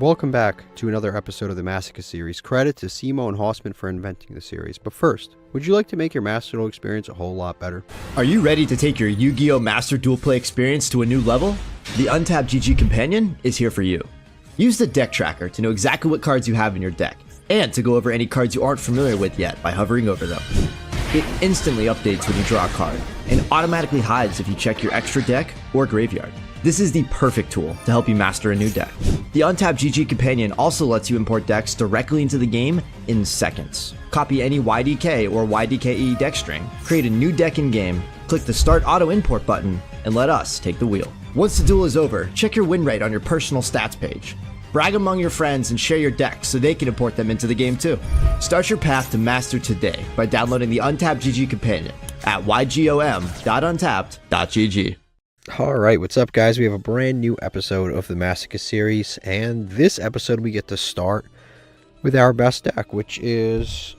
welcome back to another episode of the Masochist series. Credit to Cimo and Hossman for inventing the series. But first, would you like to make your Master Duel experience a whole lot better? Are you ready to take your Yu-Gi-Oh! Master Duel Play experience to a new level? The Untapped GG Companion is here for you. Use the deck tracker to know exactly what cards you have in your deck, and to go over any cards you aren't familiar with yet by hovering over them. It instantly updates when you draw a card, and automatically hides if you check your extra deck or graveyard. This is the perfect tool to help you master a new deck. The Untapped GG Companion also lets you import decks directly into the game in seconds. Copy any YDK or YDKE deck string, create a new deck in-game, click the Start Auto Import button, and let us take the wheel. Once the duel is over, check your win rate on your personal stats page. Brag among your friends and share your decks so they can import them into the game too. Start your path to master today by downloading the Untapped GG Companion at ygom.untapped.gg. Alright, what's up guys? We have a brand new episode of the Masochist series, and this episode we get to start with our best deck, which is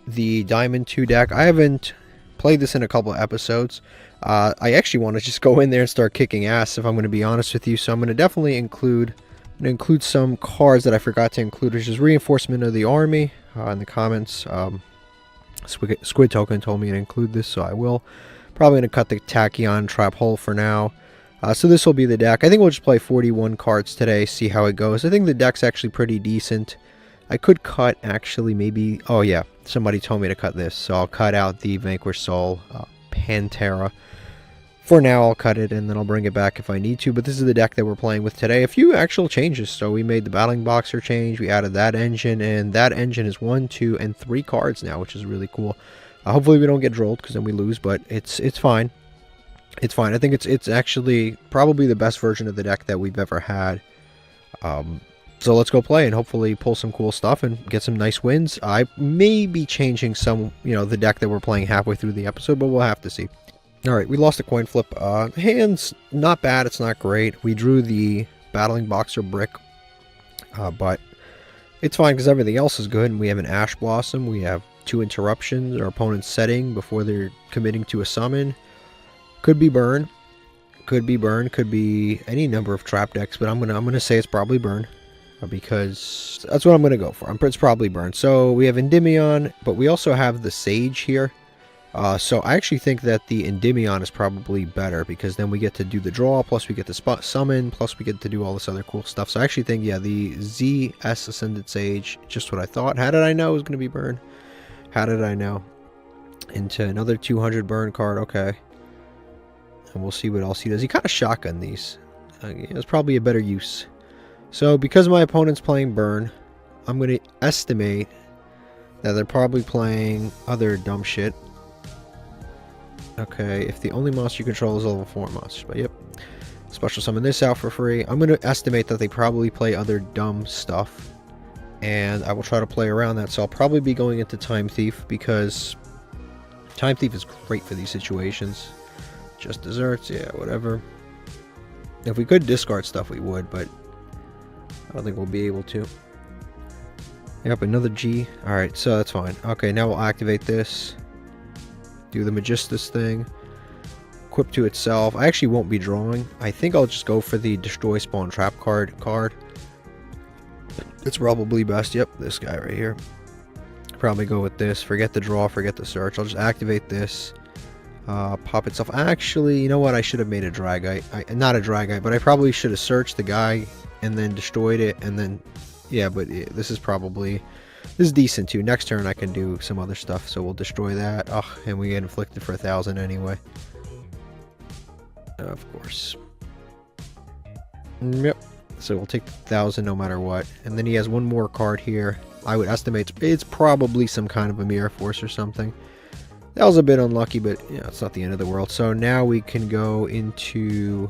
the Diamond 2 deck. I haven't played this in a couple of episodes. I actually want to just go in there and start kicking ass, if I'm going to be honest with you, so I'm going to definitely include some cards that I forgot to include, which is Reinforcement of the Army. In the comments, Squid Token told me to include this, so I will. Probably going to cut the Tachyon Trap Hole for now. So this will be the deck. I think we'll just play 41 cards today, see how it goes. I think the deck's actually pretty decent. I could cut, actually, maybe... Oh, yeah. Somebody told me to cut this. So I'll cut out the Vanquish Soul Pantera. For now, I'll cut it, and then I'll bring it back if I need to. But this is the deck that we're playing with today. A few actual changes. So we made the Battling Boxer change. We added that engine. And that engine is 1, 2, and 3 cards now, which is really cool. Hopefully we don't get drolled, because then we lose, but it's fine. It's fine. I think it's actually probably the best version of the deck that we've ever had. So let's go play and hopefully pull some cool stuff and get some nice wins. I may be changing some, the deck that we're playing halfway through the episode, but we'll have to see. Alright, we lost a coin flip. Hand's not bad, it's not great. We drew the Battling Boxer brick, but it's fine because everything else is good, and we have an Ash Blossom, we have 2 interruptions, our opponent's setting before they're committing to a summon. Could be burn. Could be any number of trap decks, but I'm gonna say it's probably burn. Because that's what I'm gonna go for. It's probably burn. So we have Endymion, but we also have the Sage here. So I actually think that the Endymion is probably better, because then we get to do the draw, plus we get to summon, plus we get to do all this other cool stuff. So I actually think, yeah, the ZS Ascended Sage, just what I thought. How did I know it was gonna be burn? How did I know? Into another 200 burn card, okay. And we'll see what else he does. He kind of shotgun these. It's probably a better use. So because my opponent's playing burn, I'm going to estimate that they're probably playing other dumb shit. Okay, if the only monster you control is level 4 monster. But yep. Special summon this out for free. I'm going to estimate that they probably play other dumb stuff. And I will try to play around that, so I'll probably be going into Time Thief, because Time Thief is great for these situations. Just desserts, yeah, whatever. If we could discard stuff, we would, but I don't think we'll be able to. Yep, another G. Alright, so that's fine. Okay, now we'll activate this. Do the Magistus thing. Equip to itself. I actually won't be drawing. I think I'll just go for the Destroy Spawn Trap card. It's probably best. Yep, this guy right here. Probably go with this. Forget the draw, forget the search. I'll just activate this. Pop itself. Actually, you know what? I should have made a Dragite. Not a Dragite, but I probably should have searched the guy and then destroyed it, and then... Yeah, but this is probably... This is decent too. Next turn I can do some other stuff, so we'll destroy that. Oh, and we get inflicted for 1,000 anyway. Of course. Yep. So we'll take the 1,000 no matter what. And then he has one more card here. I would estimate it's probably some kind of a Mirror Force or something. That was a bit unlucky, but it's not the end of the world. So now we can go into...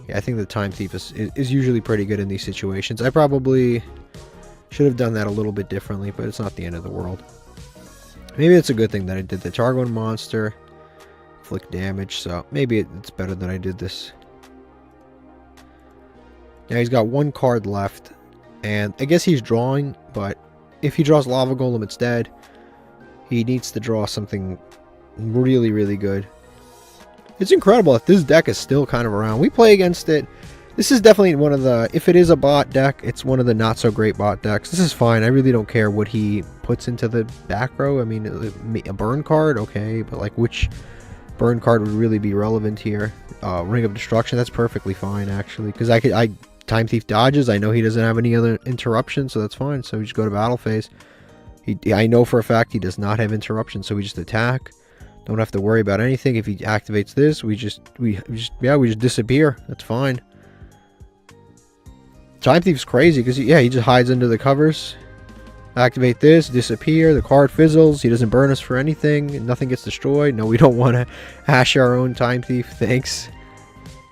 Yeah, I think the Time Thief is usually pretty good in these situations. I probably should have done that a little bit differently, but it's not the end of the world. Maybe it's a good thing that I did the target one monster. Inflict damage, so maybe it's better that I did this. Now he's got 1 card left, and I guess he's drawing, but if he draws Lava Golem, it's dead. He needs to draw something really, really good. It's incredible that this deck is still kind of around. We play against it This is definitely one of the, if it is a bot deck, it's one of the not so great bot decks. This is fine. I really don't care what he puts into the back row. I mean, a burn card, okay, but like which burn card would really be relevant here? Ring of Destruction, that's perfectly fine actually, because I Time Thief dodges. I know he doesn't have any other interruptions, so that's fine. So we just go to battle phase. I know for a fact he does not have interruption, so we just attack. Don't have to worry about anything. If he activates this, we just disappear. That's fine. Time Thief's crazy because he just hides under the covers. Activate this, disappear, the card fizzles, he doesn't burn us for anything, nothing gets destroyed. No, we don't want to hash our own Time Thief, thanks.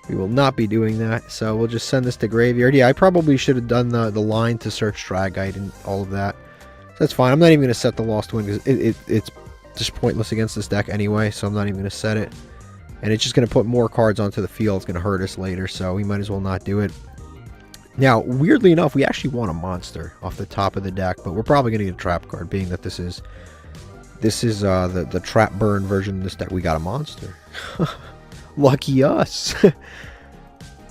We will not be doing that, so we'll just send this to graveyard. Yeah, I probably should have done the line to search Dragite and all of that. So that's fine. I'm not even going to set the Lost Wind because it's just pointless against this deck anyway, so I'm not even going to set it. And it's just going to put more cards onto the field. It's going to hurt us later, so we might as well not do it. Now, weirdly enough, we actually want a monster off the top of the deck, but we're probably going to get a trap card, being that this is the trap burn version of this deck. We got a monster. Lucky us.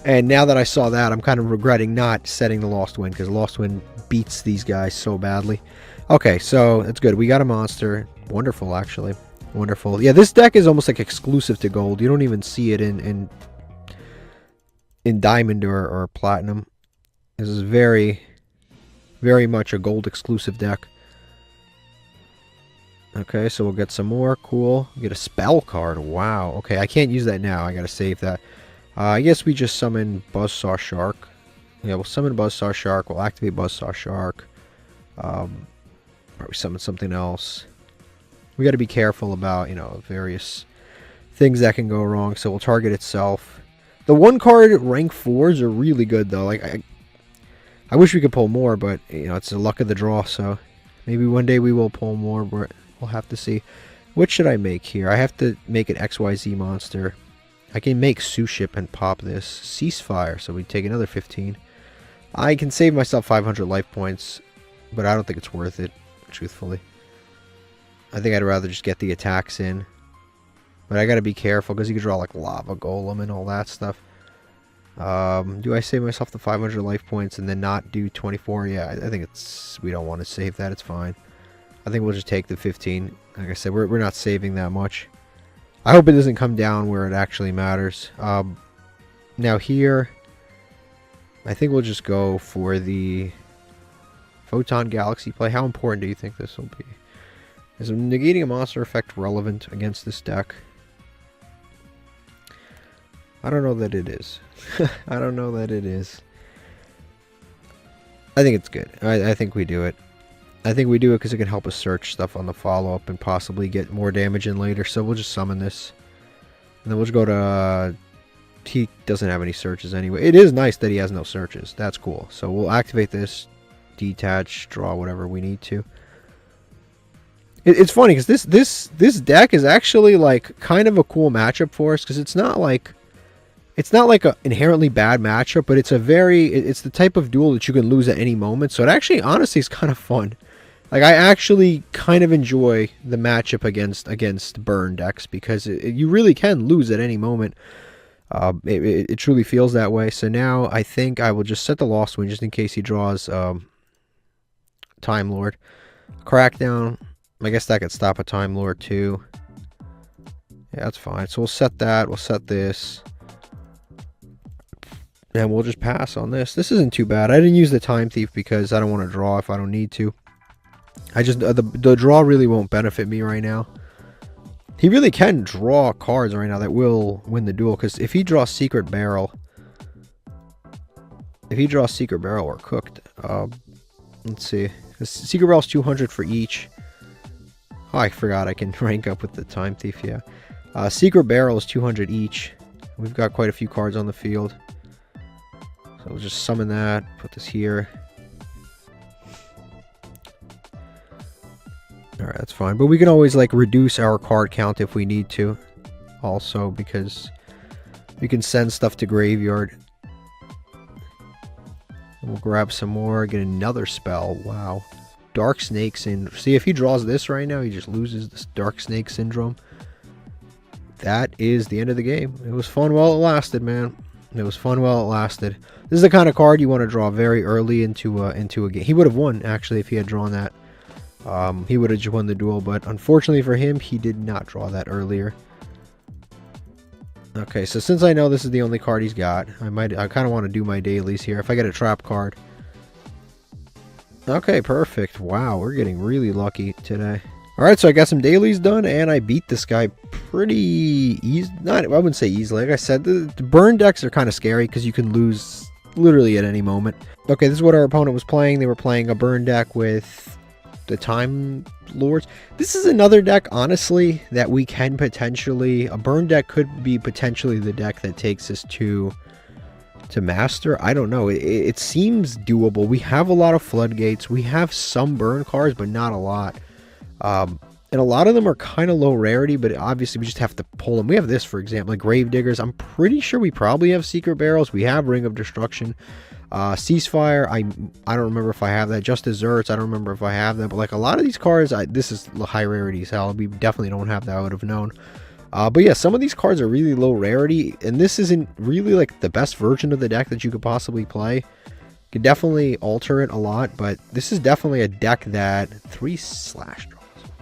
And now that I saw that, I'm kind of regretting not setting the Lost Wind, because Lost Wind beats these guys so badly. Okay, so that's good. We got a monster. Wonderful, actually. Wonderful. Yeah, this deck is almost like exclusive to gold. You don't even see it in diamond or platinum. This is very, very much a gold exclusive deck. Okay, so we'll get some more. Cool. Get a spell card. Wow. Okay, I can't use that now. I gotta save that. I guess we just summon Buzzsaw Shark. Yeah, we'll summon Buzzsaw Shark. We'll activate Buzzsaw Shark. Probably summon something else. We gotta be careful about, various things that can go wrong. So we'll target itself. The one card rank 4s are really good though. Like I wish we could pull more, but it's the luck of the draw, so maybe one day we will pull more, but we'll have to see. What should I make here? I have to make an XYZ monster. I can make Suship and pop this. Ceasefire, so we take another 15. I can save myself 500 life points, but I don't think it's worth it, truthfully. I think I'd rather just get the attacks in. But I gotta be careful, because you can draw like Lava Golem and all that stuff. Do I save myself the 500 life points and then not do 24? Yeah, I think we don't want to save that. It's fine. I think we'll just take the 15. Like I said, we're not saving that much. I hope it doesn't come down where it actually matters. Now here, I think we'll just go for the Photon Galaxy play. How important do you think this will be? Is negating a monster effect relevant against this deck? I don't know that it is. I don't know that it is. I think it's good. I think we do it. I think we do it because it can help us search stuff on the follow-up and possibly get more damage in later. So we'll just summon this. And then we'll just go to... he doesn't have any searches anyway. It is nice that he has no searches. That's cool. So we'll activate this. Detach, draw whatever we need to. It's funny because this deck is actually like kind of a cool matchup for us, because it's not like an inherently bad matchup, but it's the type of duel that you can lose at any moment. So it actually, honestly, is kind of fun. Like, I actually kind of enjoy the matchup against burn decks, because you really can lose at any moment. It truly feels that way. So now I think I will just set the Lost Wind just in case he draws Time Lord. Crackdown. I guess that could stop a Time Lord too. Yeah, that's fine. So we'll set that. We'll set this. And we'll just pass on this. This isn't too bad. I didn't use the Time Thief because I don't want to draw if I don't need to. The draw really won't benefit me right now. He really can draw cards right now that will win the duel, because if he draws Secret Barrel, we're cooked. Let's see. Secret Barrel's 200 for each. Oh, I forgot I can rank up with the Time Thief, yeah. Secret Barrel is 200 each. We've got quite a few cards on the field. So we'll just summon that, put this here. Alright, that's fine. But we can always, like, reduce our card count if we need to. Also, because we can send stuff to graveyard. We'll grab some more, get another spell. Wow. Dark Snake Syndrome. See, if he draws this right now, he just loses this Dark Snake Syndrome. That is the end of the game. It was fun while it lasted, man. It was fun while it lasted. This is the kind of card you want to draw very early into a game. He would have won, actually, if he had drawn that. He would have won the duel, but unfortunately for him, he did not draw that earlier. Okay, so since I know this is the only card he's got, I kind of want to do my dailies here. If I get a trap card. Okay, perfect. Wow, we're getting really lucky today. Alright, so I got some dailies done, and I beat this guy pretty easy. I wouldn't say easily. Like I said, the burn decks are kind of scary because you can lose literally at any moment. Okay, this is what our opponent was playing. They were playing a burn deck with the Time Lords. This is another deck, honestly, that we can potentially... A burn deck could be potentially the deck that takes us to Master. I don't know. It seems doable. We have a lot of floodgates. We have some burn cards, but not a lot. And a lot of them are kind of low rarity, but obviously we just have to pull them. We have this, for example, like Grave Diggers. I'm pretty sure we probably have Secret Barrels. We have Ring of Destruction. Ceasefire, I don't remember if I have that. Just Desserts, I don't remember if I have that. But like a lot of these cards, this is high rarity, so we definitely don't have that. I would have known. But yeah, some of these cards are really low rarity, and this isn't really like the best version of the deck that you could possibly play. You could definitely alter it a lot, but this is definitely a deck that 3 slash draws.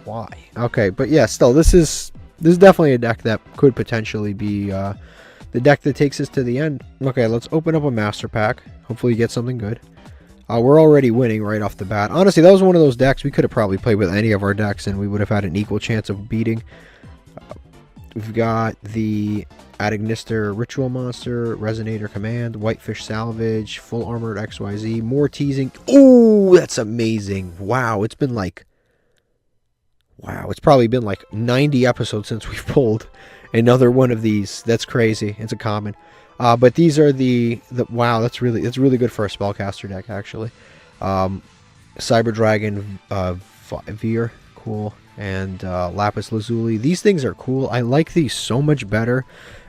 Why? Okay, but yeah, still, this is definitely a deck that could potentially be the deck that takes us to the end. Okay, let's open up a master pack. Hopefully you get something good. We're already winning right off the bat. Honestly, that was one of those decks we could have probably played with any of our decks, and we would have had an equal chance of beating. We've got the Adagnister Ritual Monster, Resonator Command, Whitefish Salvage, Full Armored XYZ, more teasing. Oh, that's amazing. Wow, it's been like... Wow, it's probably been like 90 episodes since we've pulled another one of these. That's crazy. It's a common. But these are the wow, that's really good for a spellcaster deck, actually. Cyber Dragon Veer, cool. And Lapis Lazuli. These things are cool. I like these so much better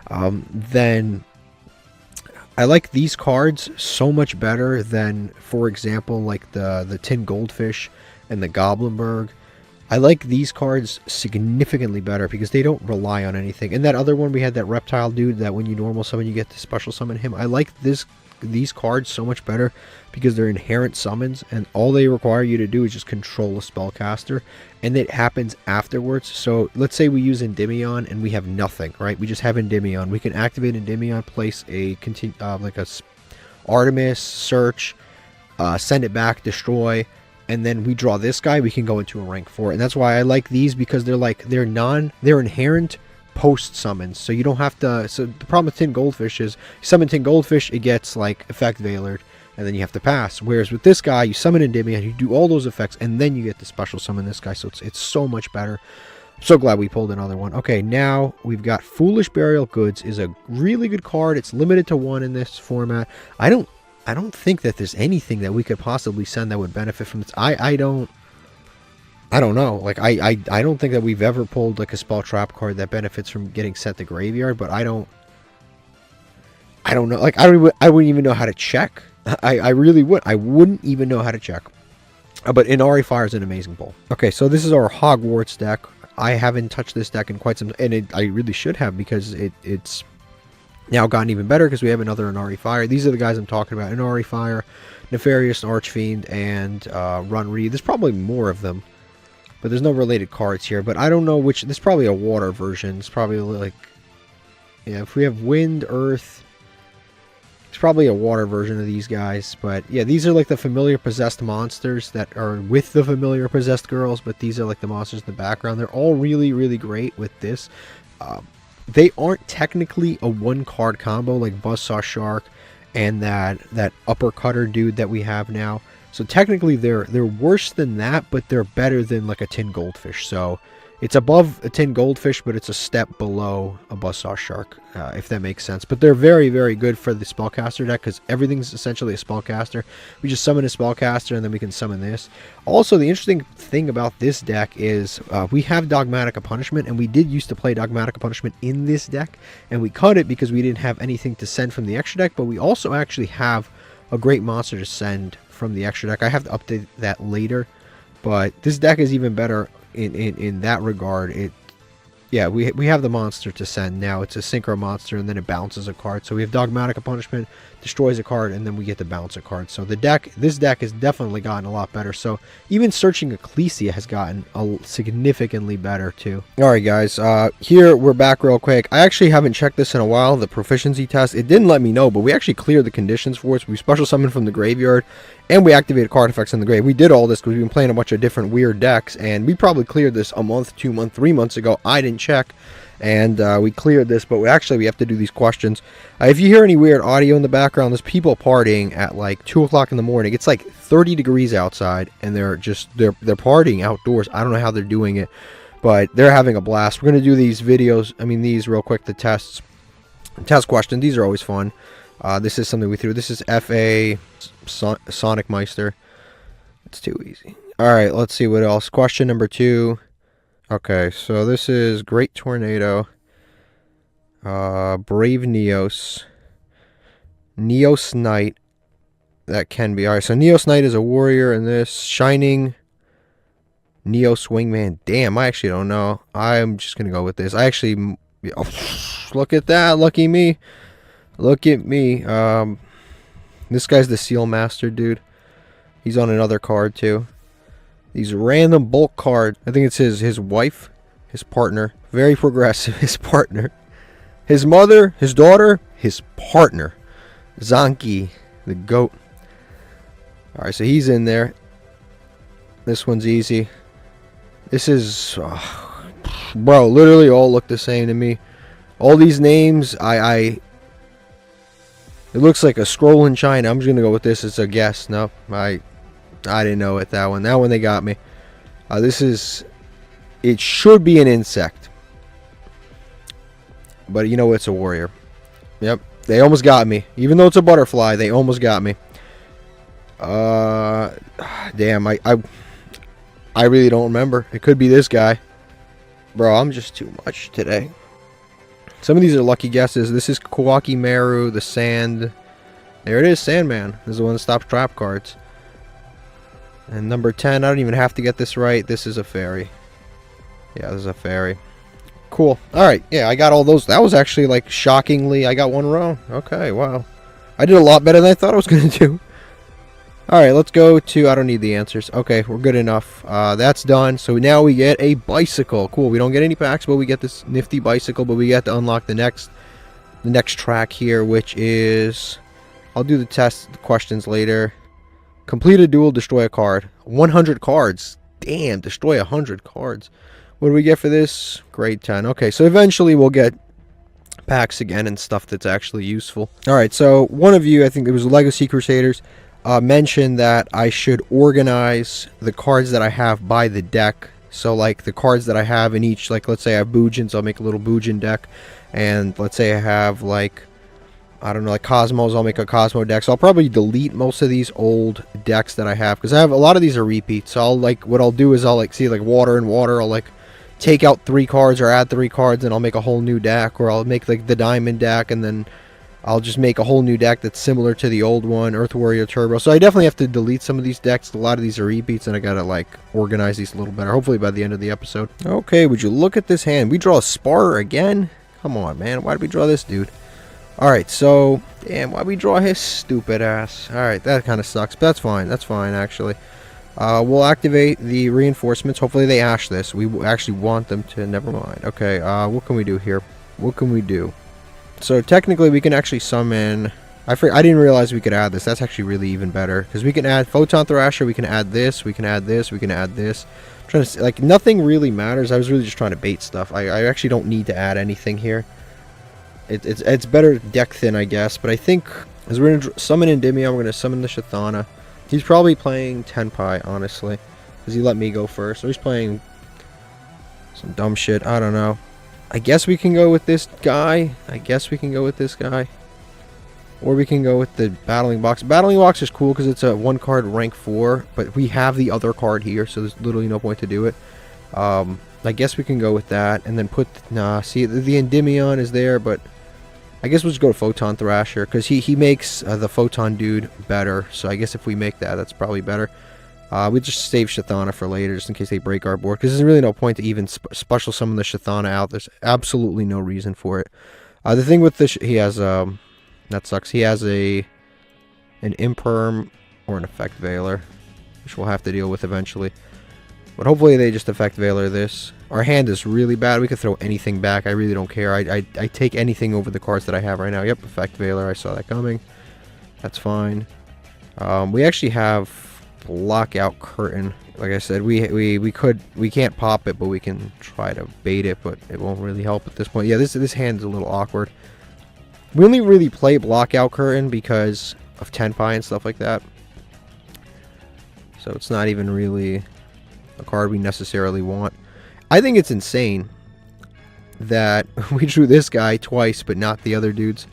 than... I like these cards so much better than, for example, like the Tin Goldfish and the Goblinberg. I like these cards significantly better because they don't rely on anything. And that other one, we had that reptile dude that when you normal summon, you get to special summon him. I like these cards so much better because they're inherent summons, and all they require you to do is just control a spellcaster, and it happens afterwards. So let's say we use Endymion and we have nothing, right? We just have Endymion. We can activate Endymion, place a Artemis, search, send it back, destroy, and then we draw this guy. We can go into a rank 4, and that's why I like these, because they're inherent post summons, so you don't have to. So the problem with Tin Goldfish is, you summon Tin Goldfish, it gets like effect veilered, and then you have to pass. Whereas with this guy, you summon Endymion, you do all those effects, and then you get to special summon this guy. So it's so much better. I'm so glad we pulled another one. Okay, now we've got Foolish Burial Goods. Is a really good card. It's limited to 1 in this format. I don't think that there's anything that we could possibly send that would benefit from this. I don't know. Like, I don't think that we've ever pulled like a spell trap card that benefits from getting sent to graveyard, but I don't know. Like, I wouldn't even know how to check. I really would. I wouldn't even know how to check. But Inari Fire is an amazing pull. Okay, so this is our Hogwarts deck. I haven't touched this deck in quite some, and I really should have, because it's now gotten even better because we have another Inari Fire. These are the guys I'm talking about: Inari Fire, Nefarious Archfiend, and Runri. There's probably more of them, but there's no related cards here. But I don't know which. There's probably a water version. It's probably like, yeah, if we have Wind, Earth, it's probably a water version of these guys. But yeah, these are like the familiar possessed monsters that are with the familiar possessed girls, but these are like the monsters in the background. They're all really, really great with this. They aren't technically a 1-card combo like Buzzsaw Shark and that Uppercutter dude that we have now. So technically they're worse than that, but they're better than like a Tin Goldfish. So it's above a Tin Goldfish, but it's a step below a Buzzsaw Shark, if that makes sense. But they're very, very good for the spellcaster deck, because everything's essentially a spellcaster. We just summon a spellcaster, and then we can summon this. Also, the interesting thing about this deck is we have Dogmatic Punishment, and we did used to play Dogmatic Punishment in this deck, and we cut it because we didn't have anything to send from the extra deck, but we also actually have a great monster to send from the extra deck. I have to update that later, but this deck is even better in that regard. Yeah, we have the monster to send now. It's a synchro monster, and then it bounces a card. So we have Dogmatic Punishment, destroys a card, and then we get to bounce a card. So this deck has definitely gotten a lot better. So even searching Ecclesia has gotten significantly better too. Alright guys, here we're back real quick. I actually haven't checked this in a while, the proficiency test. It didn't let me know, but we actually cleared the conditions for it. We special summoned from the graveyard, and we activated card effects in the grave. We did all this because we've been playing a bunch of different weird decks, and we probably cleared this a month, 2 months, 3 months ago. I didn't check, and we cleared this, but we have to do these questions. If you hear any weird audio in the background, there's people partying at like 2 o'clock in the morning. It's like 30 degrees outside, and they're partying outdoors. I don't know how they're doing it, but they're having a blast. We're going to do these videos, these real quick, the test questions. These are always fun. This is something we threw. This is FA Sonic Meister. It's too easy. Alright, let's see what else. Question number 2. Okay, so this is Great Tornado. Brave Neos. Neos Knight. That can be. Alright, so Neos Knight is a warrior in this. Shining Neos Wingman. Damn, I actually don't know. I'm just going to go with this. Look at that. Lucky me. Look at me. This guy's the Seal Master dude. He's on another card too. These random bulk cards. I think it's his wife, his partner. Very progressive. His partner. His mother, his daughter, his partner. Zonky, the goat. Alright, so he's in there. This one's easy. This is... bro, literally all look the same to me. All these names, it looks like a scroll in China. I'm just going to go with this as a guess. No, I didn't know it, that one. That one, they got me. It should be an insect. But you know, it's a warrior. Yep, they almost got me. Even though it's a butterfly, they almost got me. Damn, I really don't remember. It could be this guy. Bro, I'm just too much today. Some of these are lucky guesses. This is Kawaki Meru, the Sand. There it is, Sandman. This is the one that stops trap cards. And number 10, I don't even have to get this right. This is a fairy. Yeah, this is a fairy. Cool. Alright, yeah, I got all those. That was actually, like, shockingly, I got one wrong. Okay, wow. I did a lot better than I thought I was going to do. Alright, let's go to... I don't need the answers. Okay, we're good enough. That's done. So now we get a bicycle. Cool. We don't get any packs, but we get this nifty bicycle. But we get to unlock the next track here, which is... I'll do the questions later. Complete a duel, destroy a card. 100 cards. Damn, destroy 100 cards. What do we get for this? Grade 10. Okay, so eventually we'll get packs again and stuff that's actually useful. Alright, so one of you, I think it was Legacy Crusaders, mentioned that I should organize the cards that I have by the deck. So like the cards that I have in each, like let's say I have Boojins, I'll make a little Boojin deck. And let's say I have like, I don't know, like Cosmos, I'll make a Cosmo deck. So I'll probably delete most of these old decks that I have, because I have a lot of these are repeats. So I'll like, what I'll do is I'll like see like water and water, I'll like take out 3 cards or add 3 cards and I'll make a whole new deck. Or I'll make like the Diamond deck and then I'll just make a whole new deck that's similar to the old one, Earth Warrior Turbo. So I definitely have to delete some of these decks. A lot of these are repeats, and I gotta like organize these a little better, hopefully by the end of the episode. Okay, would you look at this hand? We draw a Spar again? Come on, man. Why did we draw this dude? Alright, so... Damn, why'd we draw his stupid ass? Alright, that kind of sucks, but that's fine. That's fine, actually. We'll activate the reinforcements. Hopefully they ash this. We actually want them to... Never mind. Okay, what can we do here? What can we do? So technically we can actually summon... I didn't realize we could add this. That's actually really even better. Because we can add Photon Thrasher, we can add this, we can add this, we can add this. I'm trying to see, like, nothing really matters. I was really just trying to bait stuff. I actually don't need to add anything here. It's better deck thin, I guess. But I think, as we're going to summon Endymion, we're going to summon the Shithana. He's probably playing Tenpai, honestly. Because he let me go first. So he's playing some dumb shit. I don't know. I guess we can go with this guy. Or we can go with the Battling Box. Battling Box is cool because it's a 1-card rank 4. But we have the other card here, so there's literally no point to do it. I guess we can go with that. And then put... Nah, see, the Endymion is there, but... I guess we'll just go to Photon Thrasher. Because he makes the Photon dude better. So I guess if we make that, that's probably better. We just save Shithana for later, just in case they break our board, because there's really no point to even special summon the Shithana out. There's absolutely no reason for it. The thing with this, he has, that sucks, he has an Imperm or an Effect Veiler, which we'll have to deal with eventually. But hopefully they just Effect Veiler this. Our hand is really bad. We could throw anything back. I really don't care. I take anything over the cards that I have right now. Yep, Effect Veiler. I saw that coming. That's fine. We actually have Lockout Curtain. Like I said, we can't pop it, but we can try to bait it, but it won't really help at this point. Yeah, this hand's a little awkward. We only really play Lockout Curtain because of Tenpai and stuff like that. So it's not even really a card we necessarily want. I think it's insane that we drew this guy twice, but not the other dudes.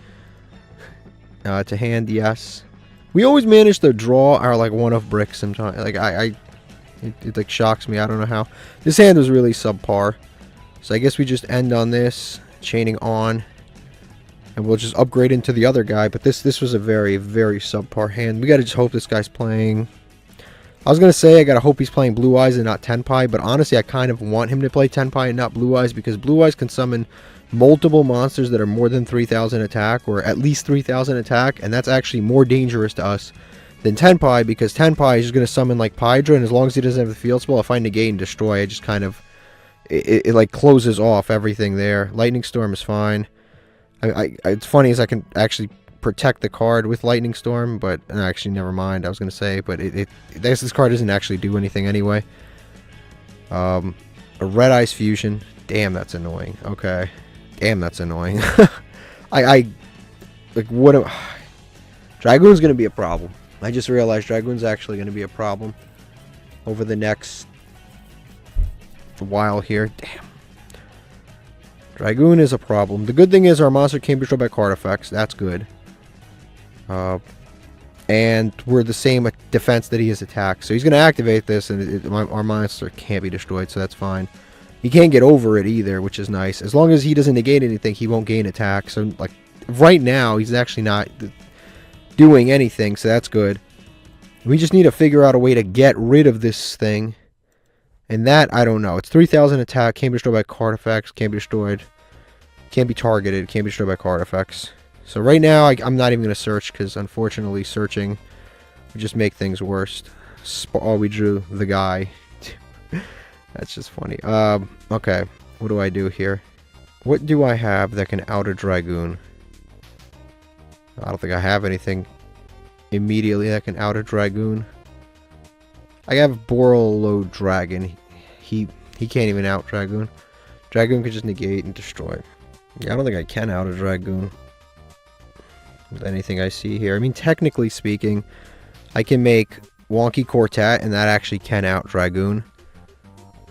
To hand, yes. We always manage to draw our like one-of bricks sometimes. Like it like shocks me. I don't know how. This hand was really subpar. So I guess we just end on this, chaining on, and we'll just upgrade into the other guy. But this was a very, very subpar hand. We gotta just hope this guy's playing. I was gonna say I gotta hope he's playing Blue Eyes and not Tenpai, but honestly I kind of want him to play Tenpai and not Blue Eyes, because Blue Eyes can summon multiple monsters that are more than 3,000 attack, or at least 3,000 attack, and that's actually more dangerous to us than Tenpai, because Tenpai is just going to summon like Pydra, and as long as he doesn't have the field spell, if I negate and destroy, it just kind of, it like closes off everything there. Lightning Storm is fine. It's funny as I can actually protect the card with Lightning Storm, but actually never mind, I was going to say, but this card doesn't actually do anything anyway. A Red Eyes Fusion, damn that's annoying, okay. Damn, that's annoying. like, what? Dragoon's going to be a problem. I just realized Dragoon's actually going to be a problem over the next while here. Damn. Dragoon is a problem. The good thing is our monster can't be destroyed by card effects. That's good. And we're the same defense that he has attack. So he's going to activate this, and our monster can't be destroyed, so that's fine. He can't get over it either, which is nice. As long as he doesn't negate anything, he won't gain attack. So, like, right now, he's actually not doing anything, so that's good. We just need to figure out a way to get rid of this thing. And that, I don't know. It's 3,000 attack, can't be destroyed by card effects, can't be destroyed, can't be targeted, can't be destroyed by card effects. So right now, I'm not even going to search, because unfortunately, searching would just make things worse. Oh, we drew the guy. That's just funny. Okay. What do I do here? What do I have that can out a Dragoon? I don't think I have anything immediately that can out a Dragoon. I have Borolo Dragon. He can't even out Dragoon. Dragoon could just negate and destroy. Yeah, I don't think I can out a Dragoon with anything I see here. I mean, technically speaking, I can make Wonky Quartet, and that actually can out Dragoon.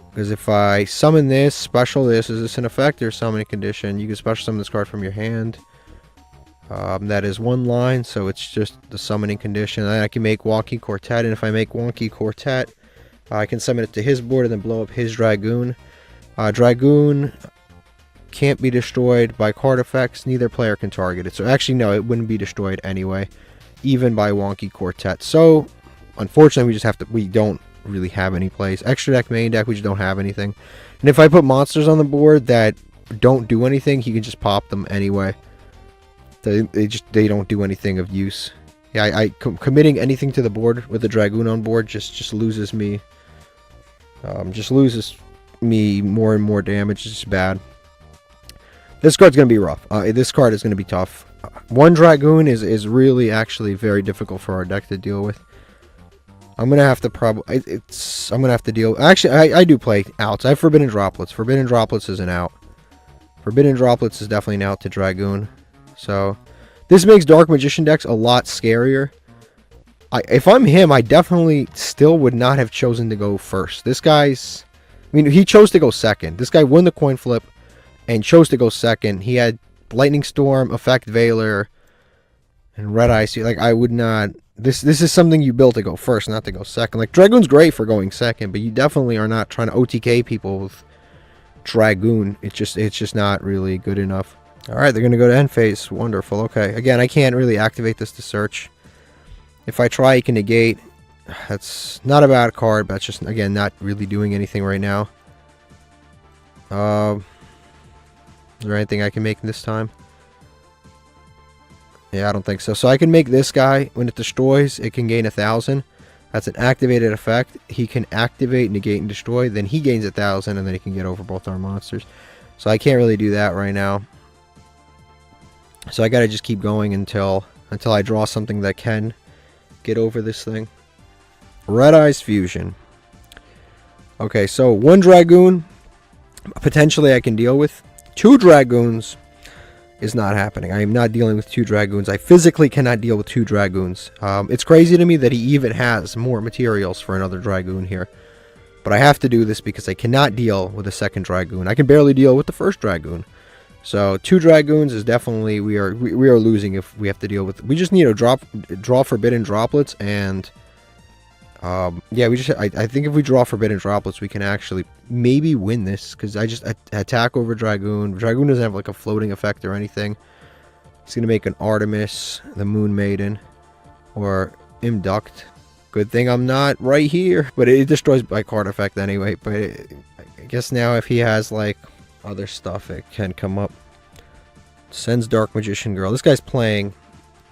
Because if I summon this, special this, is this an effect or summoning condition? You can special summon this card from your hand. That is one line, so it's just the summoning condition. And then I can make Wonky Quartet, and if I make Wonky Quartet, I can summon it to his board and then blow up his Dragoon. Dragoon can't be destroyed by card effects. Neither player can target it. So actually, no, it wouldn't be destroyed anyway, even by Wonky Quartet. So, unfortunately, we don't really have any plays. Extra deck, main deck, we just don't have anything. And if I put monsters on the board that don't do anything, he can just pop them anyway. They don't do anything of use. Yeah, committing anything to the board with the Dragoon on board just loses me. Just loses me more and more damage. It's just bad. This card's gonna be rough. This card is gonna be tough. One Dragoon is really actually very difficult for our deck to deal with. I'm gonna have to I'm gonna have to deal. Actually, I do play outs. I have Forbidden Droplets. Forbidden Droplets is an out. Forbidden Droplets is definitely an out to Dragoon. So this makes Dark Magician decks a lot scarier. If I'm him, I definitely still would not have chosen to go first. This guy's, I mean, he chose to go second. This guy won the coin flip and chose to go second. He had Lightning Storm, Effect Veiler, and Red Eyes. Like, I would not. This is something you built to go first, not to go second. Like, Dragoon's great for going second, but you definitely are not trying to OTK people with Dragoon. It's just not really good enough. Alright, they're going to go to end phase. Wonderful. Okay. Again, I can't really activate this to search. If I try, he can negate. That's not a bad card, but it's just, again, not really doing anything right now. Is there anything I can make this time? Yeah, I don't think so. So I can make this guy, when it destroys, it can gain 1,000. That's an activated effect. He can activate, negate, and destroy. Then he gains 1,000, and then he can get over both our monsters. So I can't really do that right now. So I gotta just keep going until I draw something that can get over this thing. Red Eyes Fusion. Okay, so 1 Dragoon, potentially I can deal with. 2 Dragoons is not happening. I am not dealing with 2 Dragoons. I physically cannot deal with 2 Dragoons. It's crazy to me that he even has more materials for another Dragoon here. But I have to do this because I cannot deal with a second Dragoon. I can barely deal with the first Dragoon. So 2 Dragoons is definitely, we are losing if we have to deal with. We just need to draw Forbidden Droplets, and yeah, I think if we draw Forbidden Droplets, we can actually maybe win this, because I just attack over Dragoon. Dragoon doesn't have like a floating effect or anything. He's gonna make an Artemis, the Moon Maiden, or Induct. Good thing I'm not right here, but it destroys by card effect anyway. But I guess now if he has like other stuff, it can come up. Sends Dark Magician Girl. This guy's playing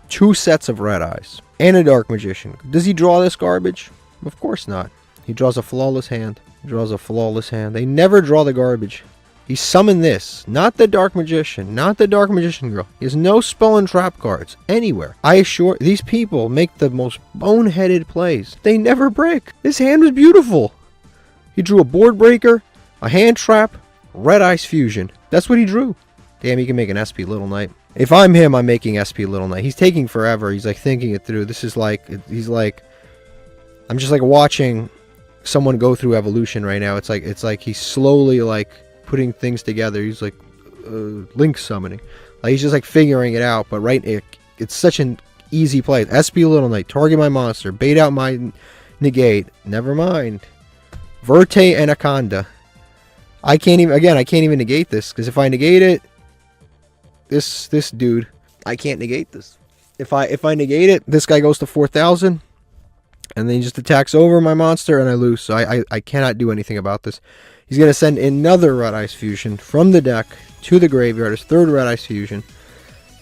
2 sets of Red Eyes and a Dark Magician. Does he draw this garbage? Of course not. He draws a flawless hand. He draws a flawless hand. They never draw the garbage. He summoned this, not the Dark Magician, not the Dark Magician Girl. He has no spell and trap cards anywhere. I assure, these people make the most boneheaded plays. They never break. This hand was beautiful. He drew a Board Breaker, a Hand Trap, Red Eyes Fusion. That's what he drew. Damn, he can make an SP Little Knight. If I'm him, I'm making SP Little Knight. He's taking forever. He's like thinking it through. This is like, I'm just like watching someone go through evolution right now. It's like he's slowly like putting things together. He's like link summoning. Like he's just like figuring it out. But it's such an easy play. SP Little Knight, target my monster, bait out my negate. Never mind. Verte Anaconda. I can't even negate this, because if I negate it, this dude, I can't negate this. If I negate it, this guy goes to 4,000, and then he just attacks over my monster, and I lose. So I cannot do anything about this. He's gonna send another Red Eyes Fusion from the deck to the graveyard, his 3rd Red Eyes Fusion,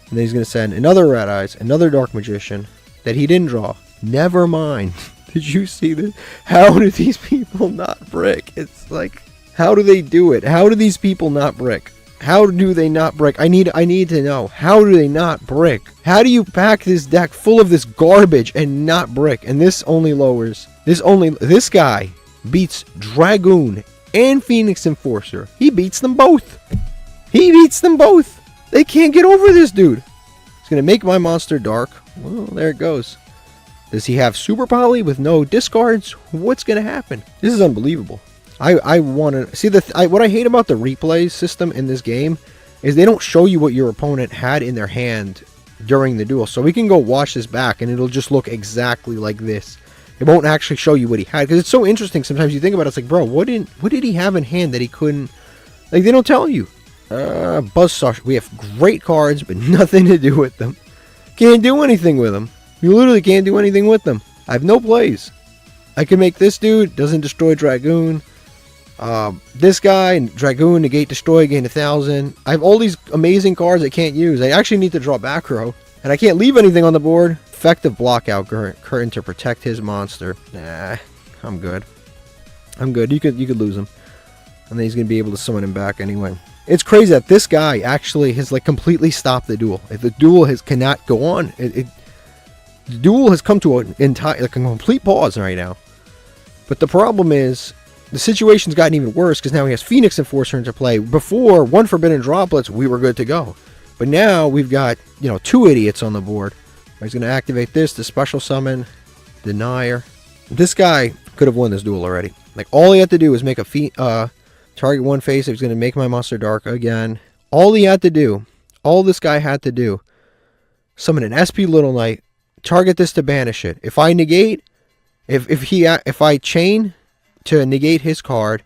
and then he's gonna send another Red Eyes, another Dark Magician that he didn't draw. Never mind. Did you see this? How do these people not brick? It's like, how do they do it? How do these people not brick? How do they not brick? I need to know. How do they not brick? How do you pack this deck full of this garbage and not brick? And this only lowers. This guy beats Dragoon and Phoenix Enforcer. He beats them both. He beats them both. They can't get over this dude. He's gonna make my monster dark. Well, there it goes. Does he have Super Poly with no discards? What's gonna happen? This is unbelievable. I want to see what I hate about the replay system in this game is they don't show you what your opponent had in their hand during the duel. So we can go watch this back and it'll just look exactly like this. It won't actually show you what he had, because it's so interesting. Sometimes you think about it, it's like, bro, what did he have in hand that he couldn't? Like, they don't tell you. Buzzsaw. We have great cards, but nothing to do with them. Can't do anything with them. You literally can't do anything with them. I have no plays. I can make this dude, doesn't destroy Dragoon. This guy, Dragoon, negate, destroy, gain 1,000. I have all these amazing cards I can't use. I actually need to draw back row. And I can't leave anything on the board. Effective Blockout Curtain to protect his monster. Nah, I'm good. I'm good. You could lose him. And then he's going to be able to summon him back anyway. It's crazy that this guy actually has like completely stopped the duel. If the duel cannot go on. The duel has come to a complete pause right now. But the problem is, the situation's gotten even worse because now he has Phoenix Enforcer into play. Before, 1 Forbidden Droplets, we were good to go. But now we've got, 2 idiots on the board. He's going to activate this to special summon Denier. This guy could have won this duel already. Like, all he had to do was make a target 1 face. He's going to make my monster dark again. All he had to do, all this guy had to do, summon an SP Little Knight, target this to banish it. If I negate, if I chain to negate his card,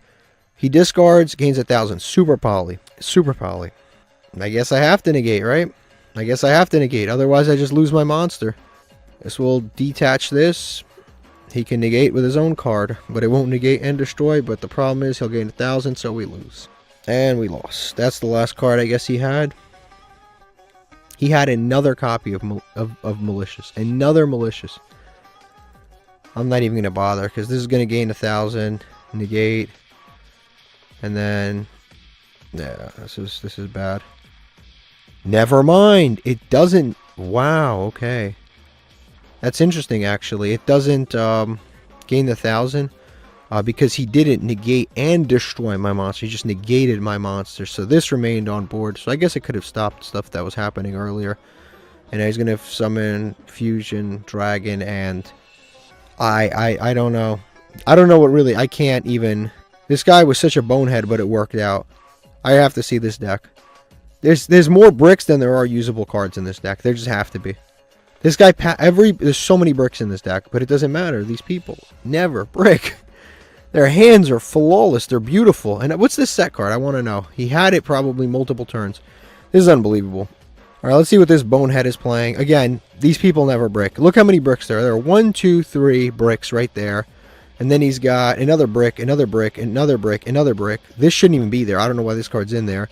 he discards, gains 1,000. Super Poly. Super Poly. I guess I have to negate, right? I guess I have to negate. Otherwise, I just lose my monster. This will detach this. He can negate with his own card, but it won't negate and destroy. But the problem is he'll gain 1,000, so we lose. And we lost. That's the last card I guess he had. He had another copy of Malicious. Another Malicious. I'm not even going to bother, because this is going to gain 1,000. Negate. And then... yeah, this is bad. Never mind. It doesn't... wow, okay. That's interesting, actually. It doesn't gain the 1,000 because he didn't negate and destroy my monster. He just negated my monster. So this remained on board. So I guess it could have stopped stuff that was happening earlier. And now he's going to summon Fusion, Dragon, and... I don't know. I don't know what really... I can't even... This guy was such a bonehead, but it worked out. I have to see this deck. There's more bricks than there are usable cards in this deck. There just have to be. This guy, there's so many bricks in this deck, but it doesn't matter. These people never brick. Their hands are flawless. They're beautiful. And what's this set card? I want to know. He had it probably multiple turns. This is unbelievable. All right, let's see what this bonehead is playing. Again, these people never brick. Look how many bricks there are. There are 1, 2, 3 bricks right there. And then he's got another brick, another brick, another brick, another brick. This shouldn't even be there. I don't know why this card's in there.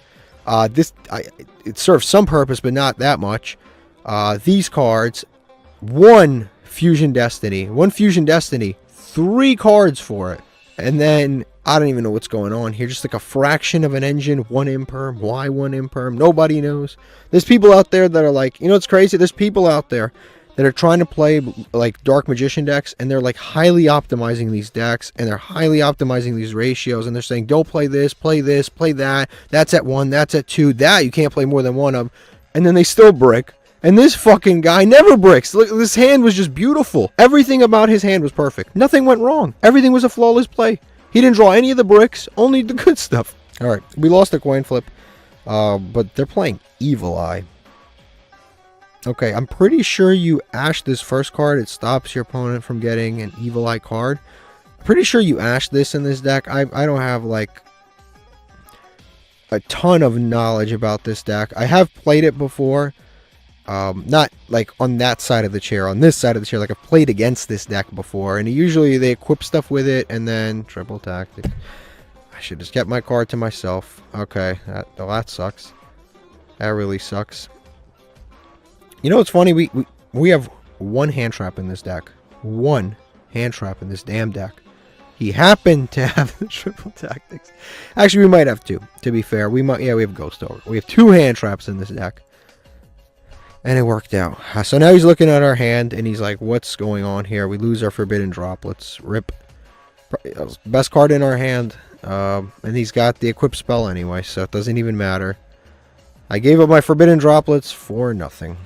It serves some purpose, but not that much. These cards, 1 Fusion Destiny, 3 cards for it. And then, I don't even know what's going on here. Just like a fraction of an engine, 1 imperm, why 1 imperm? Nobody knows. There's people out there that are like, you know what's crazy? There's people out there that are trying to play like Dark Magician decks, and they're like highly optimizing these decks, and they're highly optimizing these ratios, and they're saying, don't play this, play that, that's at 1, that's at 2, that you can't play more than 1 of, and then they still brick. And this fucking guy never bricks. Look, this hand was just beautiful. Everything about his hand was perfect. Nothing went wrong. Everything was a flawless play. He didn't draw any of the bricks, only the good stuff. Alright, we lost a coin flip, but they're playing Evil Eye. Okay, I'm pretty sure you ash this first card. It stops your opponent from getting an Evil Eye card. Pretty sure you ash this in this deck. I don't have, like, a ton of knowledge about this deck. I have played it before. Not, like, on that side of the chair. On this side of the chair, like, I've played against this deck before. And usually they equip stuff with it, and then triple tactic. I should just kept my card to myself. Okay, that sucks. That really sucks. You know what's funny? We have 1 hand trap in this deck. 1 hand trap in this damn deck. He happened to have the triple tactics. Actually, we might have 2. To be fair, we have Ghost Over. We have 2 hand traps in this deck, and it worked out. So now he's looking at our hand, and he's like, "What's going on here? We lose our Forbidden Droplets. Rip. Best card in our hand, and he's got the equip spell anyway, so it doesn't even matter. I gave up my Forbidden Droplets for nothing."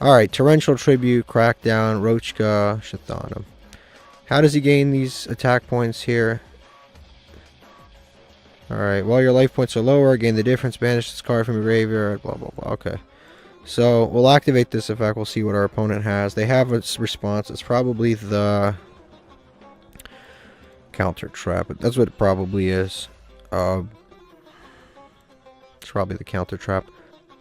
Alright, Torrential Tribute, Crackdown, Roachka, Shathana. How does he gain these attack points here? Alright, while your life points are lower, gain the difference, banish this card from your graveyard, blah blah blah. Okay. So, we'll activate this effect, we'll see what our opponent has. They have its response, it's probably the Counter Trap. That's what it probably is. It's probably the Counter Trap.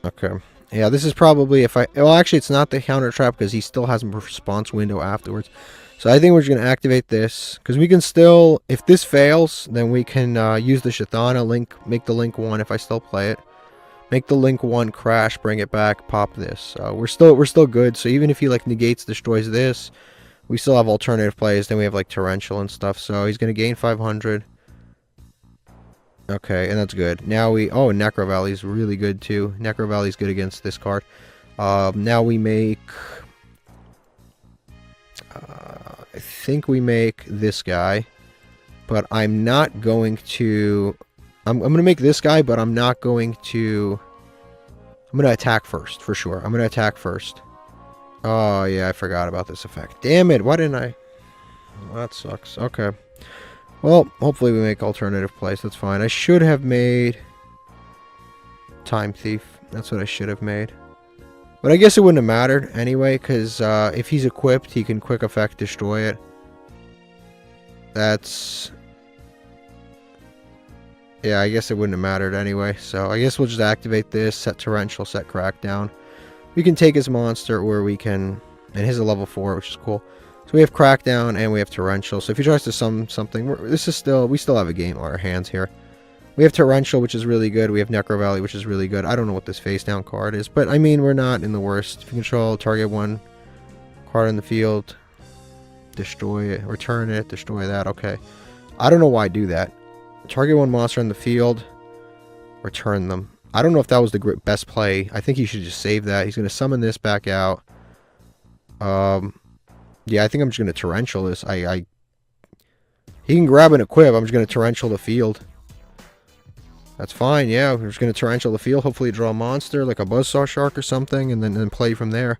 Okay. Yeah, this is probably well, actually, it's not the Counter Trap because he still has a response window afterwards. So I think we're just going to activate this because we can still, if this fails, then we can use the Shathana link, make the link 1 if I still play it. Make the link 1 crash, bring it back, pop this. We're still good. So even if he like negates, destroys this, we still have alternative plays. Then we have like Torrential and stuff. So he's going to gain 500. Okay, and that's good. Now oh, Necro Valley is really good too. Necro Valley is good against this card. Now we make, I think we make this guy, but I'm not going to, I'm going to make this guy, but I'm not going to, I'm going to attack first, for sure. I'm going to attack first. Oh, yeah, I forgot about this effect. Damn it, why didn't I? Well, that sucks. Okay. Well, hopefully we make alternative plays. That's fine. I should have made Time Thief. That's what I should have made. But I guess it wouldn't have mattered anyway, because if he's equipped, he can quick effect destroy it. That's... yeah, I guess it wouldn't have mattered anyway. So I guess we'll just activate this, set Torrential, set Crackdown. We can take his monster, or we can... and his is a level 4, which is cool. So we have Crackdown and we have Torrential. So if he tries to summon something, we still have a game on our hands here. We have Torrential, which is really good. We have Necro Valley, which is really good. I don't know what this face down card is, but I mean, we're not in the worst. If you control, target one card in the field, destroy it, return it, destroy that. Okay. I don't know why I do that. Target one monster in the field, return them. I don't know if that was the best play. I think he should just save that. He's going to summon this back out. Yeah, I think I'm just going to Torrential this. He can grab an equip. I'm just going to Torrential the field. That's fine, yeah. We're just going to Torrential the field. Hopefully draw a monster, like a Buzzsaw Shark or something, and then play from there.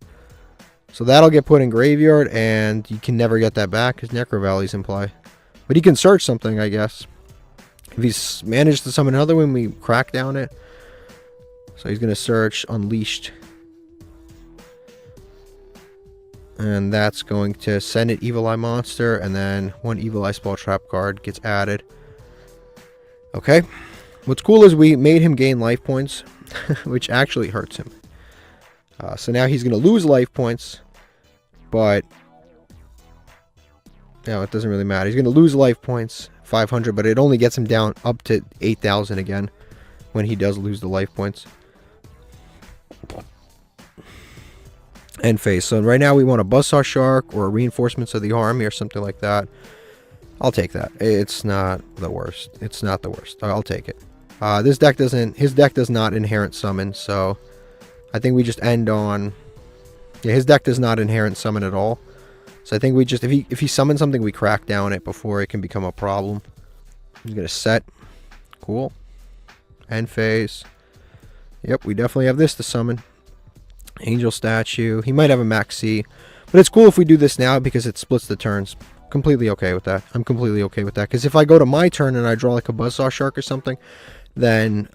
So that'll get put in Graveyard, and you can never get that back because Necro Valley's in play. But he can search something, I guess. If he's managed to summon another one, we crack down it. So he's going to search Unleashed. And that's going to send it Evil Eye Monster, and then one Evil Eye Spell Trap card gets added. Okay. What's cool is we made him gain life points, which actually hurts him. So now he's going to lose life points, but no, it doesn't really matter. He's going to lose life points, 500, but it only gets him down up to 8,000 again when he does lose the life points. End phase. So right now we want a Buzzsaw Shark or a Reinforcements of the Army or something like that. I'll take that. It's not the worst. It's not the worst. I'll take it. His deck does not inherent summon, so I think we just end on, yeah, his deck does not inherent summon at all. So I think we just, if he summons something, we crack down it before it can become a problem. He's gonna set. Cool. End phase. Yep, we definitely have this to summon. Angel Statue. He might have a Max C, but it's cool if we do this now because it splits the turns. Completely okay with that. I'm completely okay with that, because if I go to my turn and I draw like a Buzzsaw Shark or something, then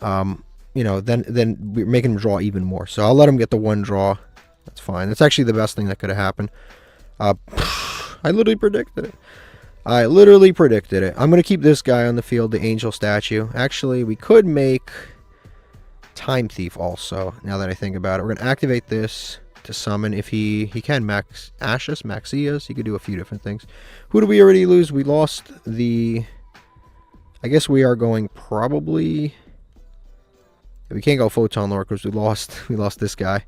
you know, then we're making him draw even more. So I'll let him get the one draw. That's fine. That's actually the best thing that could have happened. I literally predicted it. I literally predicted it. I'm going to keep this guy on the field, the Angel Statue. Actually, we could make Time Thief also, now that I think about it. We're going to activate this to summon. If he can Max Ashes, Maxias, he could do a few different things. Who did we already lose? We lost the... I guess we are going probably... We can't go Photon Lord because we lost this guy.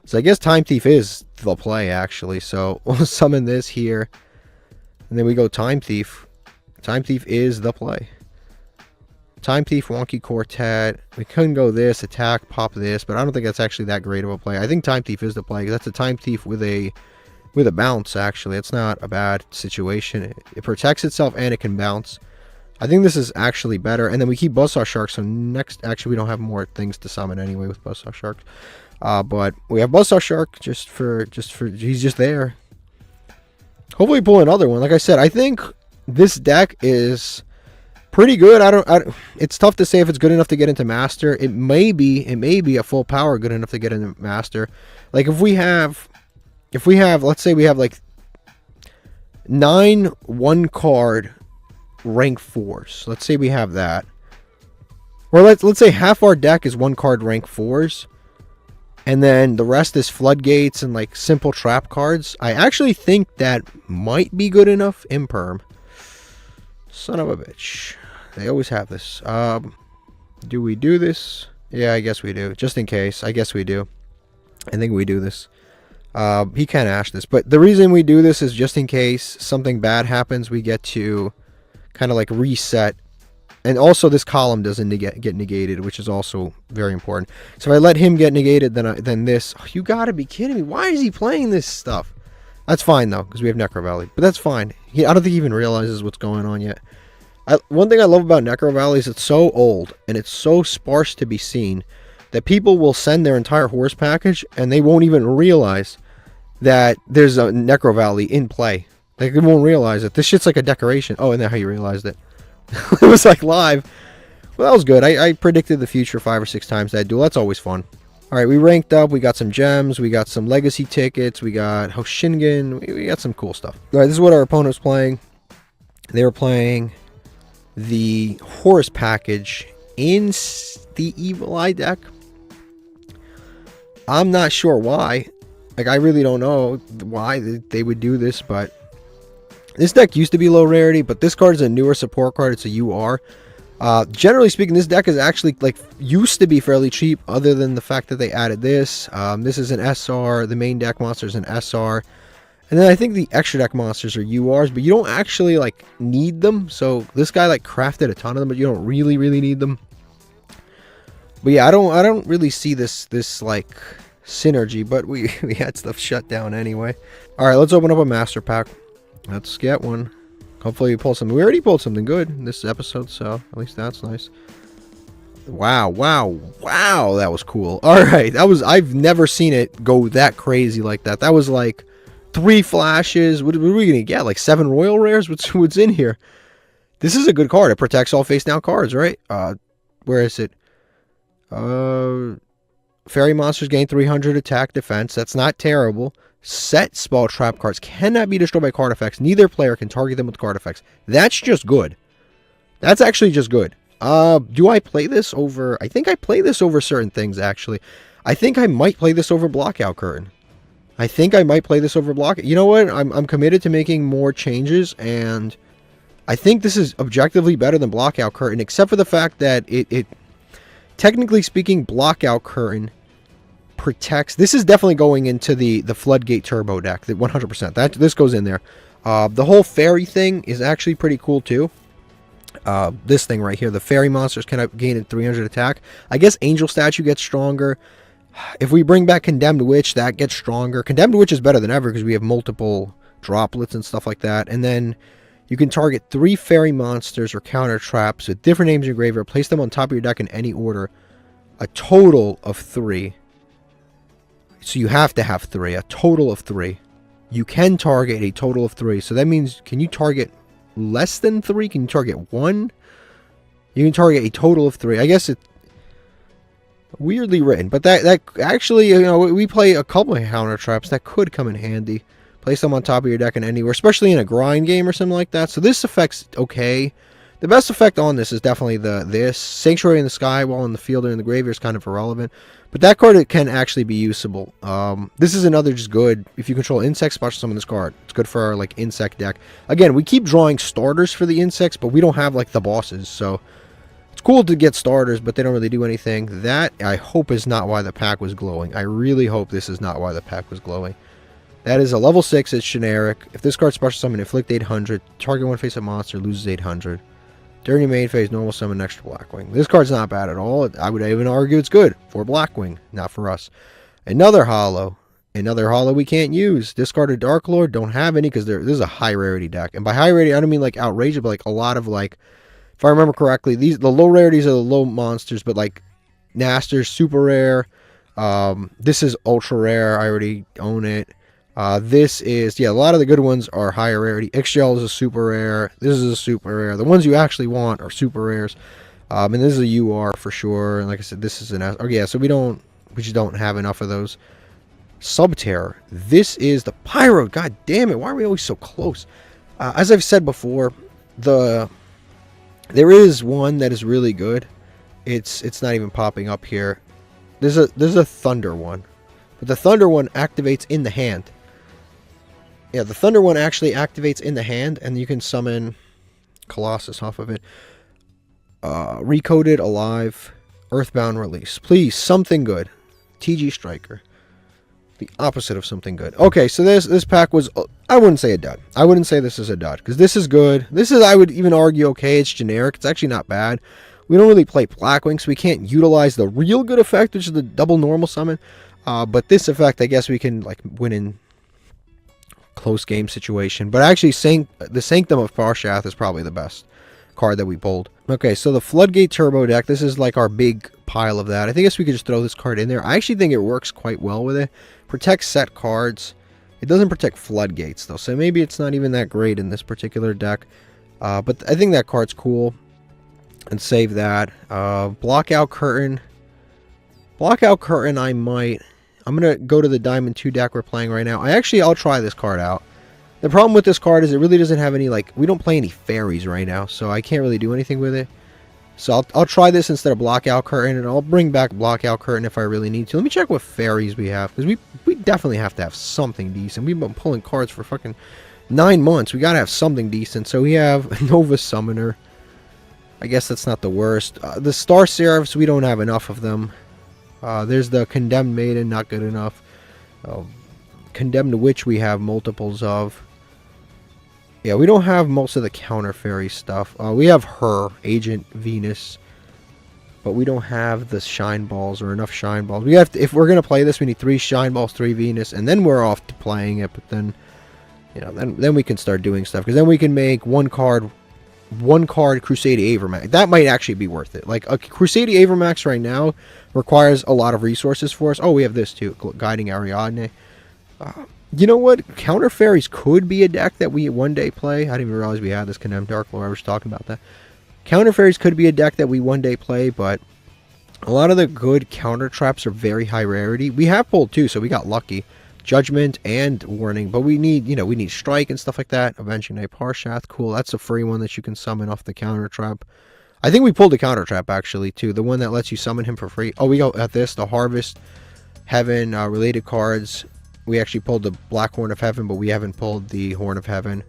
So I guess Time Thief is the play, actually. So we'll summon this here. And then we go Time Thief. Time Thief is the play. Time Thief, Wonky Quartet. We couldn't go this, attack, pop this, but I don't think that's actually that great of a play. I think Time Thief is the play, because that's a Time Thief with a bounce, actually. It's not a bad situation. It protects itself and it can bounce. I think this is actually better. And then we keep Buzzsaw Shark, so next, actually we don't have more things to summon anyway with Buzzsaw Shark. But we have Buzzsaw Shark just for he's just there. Hopefully pull another one. Like I said, I think this deck is pretty good. It's tough to say if it's good enough to get into Master. It may be a full power good enough to get into Master. Like if we have, let's say we have like 9 1-card rank 4s. Let's say we have that. Or let's say half our deck is 1-card rank 4s. And then the rest is floodgates and like simple trap cards. I actually think that might be good enough. Imperm. Son of a bitch. They always have this. Do we do this? Yeah, I guess we do. Just in case. I guess we do. I think we do this. He can't ash this. But the reason we do this is just in case something bad happens, we get to kind of like reset. And also this column doesn't get negated, which is also very important. So if I let him get negated, then this... Oh, you gotta be kidding me. Why is he playing this stuff? That's fine, though, because we have Necro Valley. But that's fine. I don't think he even realizes what's going on yet. One thing I love about Necro Valley is it's so old, and it's so sparse to be seen, that people will send their entire horse package, and they won't even realize that there's a Necro Valley in play. Like, they won't realize it. This shit's like a decoration. Oh, and that's how you realized it. It was like live. Well, that was good. I predicted the future 5 or 6 times that duel. That's always fun. Alright, we ranked up. We got some gems. We got some legacy tickets. We got Hoshingen. We got some cool stuff. Alright, this is what our opponent was playing. They were playing the Horus package in the Evil Eye deck. I'm not sure why. Like, I really don't know why they would do this, but This deck used to be low rarity, but this card is a newer support card. It's a UR. Generally speaking, this deck is actually like used to be fairly cheap, other than the fact that they added this. This is an SR. The main deck monster is an SR. And then I think the extra deck monsters are URs, but you don't actually like need them. So this guy like crafted a ton of them, but you don't really need them. But yeah, I don't really see this like synergy, but we had stuff shut down anyway. All right, let's open up a master pack. Let's get one. Hopefully we pull something. We already pulled something good in this episode, so at least that's nice. Wow, that was cool. All right, I've never seen it go that crazy like that. That was like 3 flashes. What are we gonna get? Like 7 royal rares? What's in here? This is a good card. It protects all face down cards, right? Where is it? Fairy monsters gain 300 attack defense. That's not terrible. Set spell trap cards cannot be destroyed by card effects. Neither player can target them with card effects. That's just good. That's actually just good. Do I play this over? I think I play this over certain things, actually. I think I might play this over Blockout Curtain. I think I might play this over Block. You know what? I'm committed to making more changes, and I think this is objectively better than Blockout Curtain, except for the fact that it technically speaking, Blockout Curtain protects. This is definitely going into the Floodgate Turbo deck, the 100%. This goes in there. The whole fairy thing is actually pretty cool too. This thing right here, the fairy monsters can gain a 300 attack. I guess Angel Statue gets stronger. If we bring back Condemned Witch, that gets stronger. Condemned Witch is better than ever because we have multiple droplets and stuff like that. And then you can target 3 fairy monsters or counter traps with different names in your graveyard. Place them on top of your deck in any order. A total of 3. So you have to have 3. A total of 3. You can target a total of 3. So that means, can you target less than 3? Can you target 1? You can target a total of 3. I guess it's weirdly written, but that actually, you know, we play a couple of counter traps that could come in handy. Place them on top of your deck and anywhere, especially in a grind game or something like that. So this effect's okay. The best effect on this is definitely this Sanctuary in the Sky, while in the field or in the graveyard is kind of irrelevant. But that card can actually be usable. This is another just good. If you control insects, special summon this card. It's good for our like insect deck. Again, we keep drawing starters for the insects, but we don't have like the bosses. So it's cool to get starters, but they don't really do anything. That, I hope, is not why the pack was glowing. I really hope this is not why the pack was glowing. That is a level 6. It's generic. If this card special summon, inflict 800. Target one face-up monster loses 800. During your main phase, normal summon extra Blackwing. This card's not bad at all. I would even argue it's good for Blackwing, not for us. Another holo. Another holo we can't use. Discard a Dark Lord. Don't have any because this is a high rarity deck. And by high rarity, I don't mean like outrageous, but like a lot of like, if I remember correctly, the low rarities are the low monsters, but like Naster's super rare. This is ultra rare. I already own it. This is, yeah, a lot of the good ones are higher rarity. XYAB is a super rare. This is a super rare. The ones you actually want are super rares. And this is a UR for sure. And like I said, this is an S. Oh yeah, so we just don't have enough of those. Subterror. This is the Pyro. God damn it. Why are we always so close? As I've said before, there is one that is really good. It's not even popping up here. There's a Thunder one. But the Thunder one activates in the hand. Yeah, the Thunder one actually activates in the hand, and you can summon Colossus off of it. Recoded, Alive, Earthbound Release. Please, something good. TG Striker. The opposite of something good. Okay, so this pack was, I wouldn't say a dud. I wouldn't say this is a dud, because this is good. This is, I would even argue, okay, it's generic. It's actually not bad. We don't really play Blackwing, so we can't utilize the real good effect, which is the double normal summon. But this effect, I guess we can like win in close game situation. But actually, the Sanctum of Parshath is probably the best card that we pulled. Okay, so the Floodgate Turbo deck, this is like our big pile of that. I guess we could just throw this card in there. I actually think it works quite well with it. Protects set cards. It doesn't protect Floodgates, though, so maybe it's not even that great in this particular deck. But I think that card's cool. And save that. Blockout Curtain. Blockout Curtain, I'm going to go to the Diamond 2 deck we're playing right now. I'll try this card out. The problem with this card is it really doesn't have any, like, we don't play any fairies right now, so I can't really do anything with it. So I'll try this instead of Blockout Curtain, and I'll bring back Blockout Curtain if I really need to. Let me check what fairies we have, because we definitely have to have something decent. We've been pulling cards for fucking 9 months. We gotta have something decent. So we have Nova Summoner. I guess that's not the worst. The Star Seraphs, we don't have enough of them. There's the Condemned Maiden, not good enough. Condemned Witch we have multiples of. Yeah, we don't have most of the counter fairy stuff. We have her, Agent Venus. But we don't have the Shine Balls or enough Shine Balls. We have to, if we're going to play this, we need 3 Shine Balls, 3 Venus. And then we're off to playing it. But then, you know, then we can start doing stuff. Because then we can make one card Crusade Avermax. That might actually be worth it. Like, a Crusade Avermax right now requires a lot of resources for us. Oh, we have this too. Guiding Ariadne. You know what? Counter Fairies could be a deck that we one day play. I didn't even realize we had this Condemned Dark Lord. I was talking about that. Counter Fairies could be a deck that we one day play, but a lot of the good counter traps are very high rarity. We have pulled 2, so we got lucky. Judgment and Warning, but we need, you know, we need Strike and stuff like that. Avenging Knight Parshath, cool. That's a free one that you can summon off the counter trap. I think we pulled a counter trap actually too, the one that lets you summon him for free. Oh, we go at this, the Harvest Heaven related cards. We actually pulled the Black Horn of Heaven, but we haven't pulled the Horn of Heaven.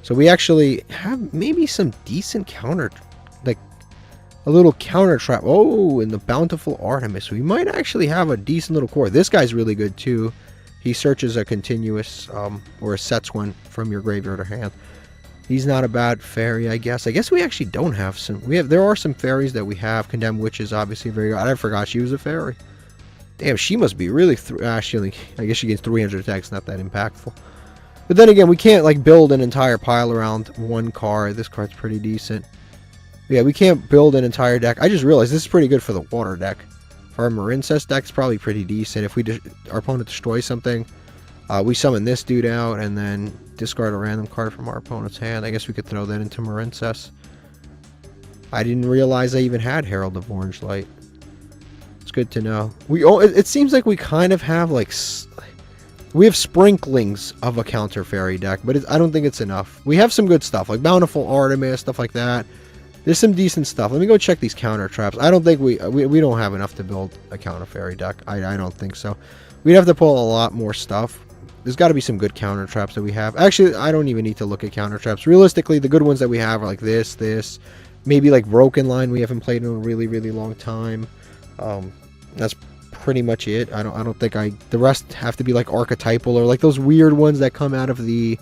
So we actually have maybe some decent counter, like a little counter trap. Oh, and the Bountiful Artemis. We might actually have a decent little core. This guy's really good too. He searches a continuous or sets one from your graveyard or hand. He's not a bad fairy, I guess. I guess we actually don't have some. There are some fairies that we have. Condemned Witch is obviously very good. I forgot she was a fairy. Damn, she must be really. Actually, I guess she gets 300 attacks. Not that impactful. But then again, we can't like build an entire pile around one card. This card's pretty decent. Yeah, we can't build an entire deck. I just realized this is pretty good for the water deck. For our Marincess deck's probably pretty decent. If our opponent destroys something, we summon this dude out and then discard a random card from our opponent's hand. I guess we could throw that into Marincess. I didn't realize I even had Herald of Orange Light. It's good to know. It seems like we kind of have like we have sprinklings of a counter fairy deck, but I don't think it's enough. We have some good stuff like Bountiful Artemis, stuff like that. There's some decent stuff. Let me go check these counter traps. I don't think we don't have enough to build a counter fairy deck. I don't think so. We'd have to pull a lot more stuff. There's got to be some good counter traps that we have. Actually, I don't even need to look at counter traps. Realistically, the good ones that we have are like this, maybe like Broken Line we haven't played in a really, really long time. That's pretty much it. I don't think the rest have to be like archetypal or like those weird ones that come out of the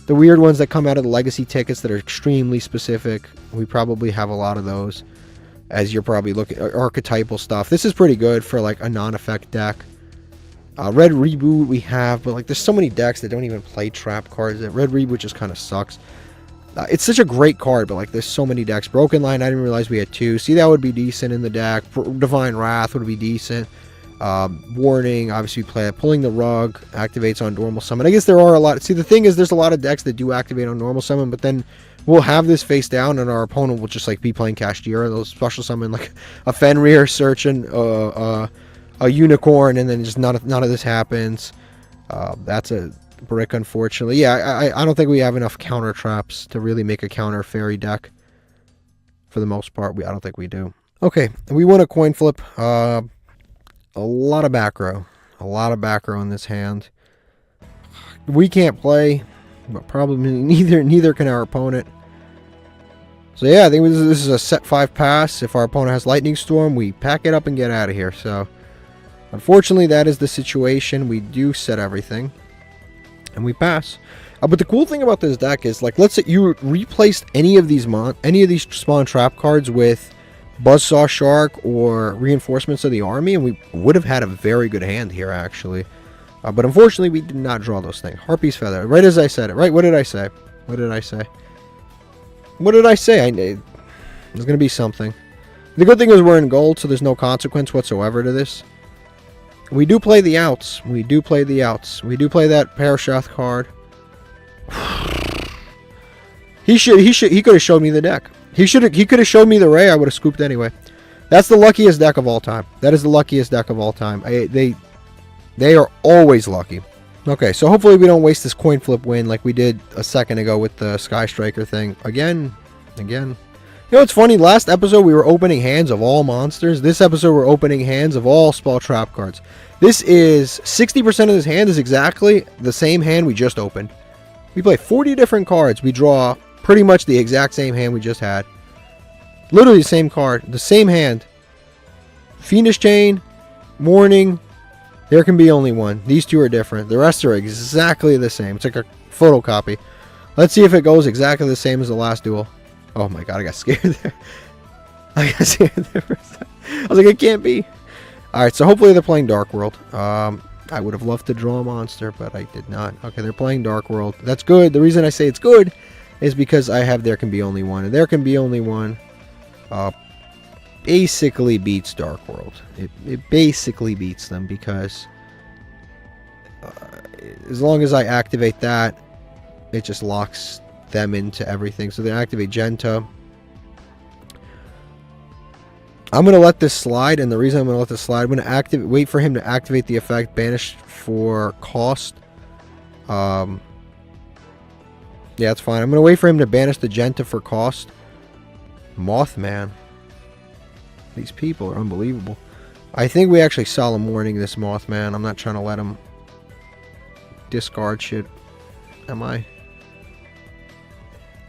weird ones that come out of the legacy tickets that are extremely specific. We probably have a lot of those, as you're probably looking at archetypal stuff. This is pretty good for like a non-effect deck. Red Reboot we have, but like there's so many decks that don't even play trap cards. That Red Reboot just kind of sucks. It's such a great card, but like there's so many decks. Broken Line, I didn't realize we had 2. See, that would be decent in the deck. Divine Wrath would be decent. Warning, obviously we play that. Pulling the Rug activates on normal summon. I guess there are a lot. See, the thing is, there's a lot of decks that do activate on normal summon, but then we'll have this face down, and our opponent will just like be playing Kashtira. They'll special summon like a Fenrir, Searchin, a Unicorn, and then just none of this happens. That's a brick, unfortunately. Yeah, I don't think we have enough counter traps to really make a counter fairy deck. For the most part, I don't think we do. Okay, we won a coin flip. A lot of back row. A lot of back row in this hand. We can't play, but probably neither can our opponent. So yeah, I think this is a set 5 pass. If our opponent has Lightning Storm, we pack it up and get out of here. So unfortunately, that is the situation. We do set everything, and we pass. But the cool thing about this deck is, like, let's say you replaced any of these spawn trap cards with Buzzsaw Shark or Reinforcements of the Army, and we would have had a very good hand here, actually. But unfortunately, we did not draw those things. Harpy's Feather, right as I said it. Right, what did I say? What did I say? What did I say? There's going to be something. The good thing is we're in gold, so there's no consequence whatsoever to this. We do play the outs. We do play the outs. We do play that Parshath card. He could have showed me the deck. He could have showed me the Ray. I would have scooped anyway. That's the luckiest deck of all time. That is the luckiest deck of all time. They are always lucky. Okay, so hopefully we don't waste this coin flip win like we did a second ago with the Sky Striker thing. Again. You know, it's funny. Last episode we were opening hands of all monsters. This episode we're opening hands of all spell trap cards. This is 60% of this hand is exactly the same hand we just opened. We play 40 different cards. We draw pretty much the exact same hand we just had. Literally the same card. The same hand. Fiendish Chain. Morning. There can be only one. These two are different. The rest are exactly the same. It's like a photocopy. Let's see if it goes exactly the same as the last duel. Oh my god, I got scared there. I got scared there for a second. I was like, it can't be. Alright, so hopefully they're playing Dark World. I would have loved to draw a monster, but I did not. Okay, they're playing Dark World. That's good. The reason I say it's good is because I have There Can Be Only One. And There Can Be Only One basically beats Dark World. It basically beats them because as long as I activate that, it just locks them into everything. So they activate Genta. I'm going to let this slide, and the reason I'm going to let this slide, I'm going to wait for him to activate the effect Banished for cost. Yeah, that's fine. I'm going to wait for him to banish the Genta for cost. Mothman. These people are unbelievable. I think we actually Solemn Warning this Mothman. I'm not trying to let him discard shit. Am I?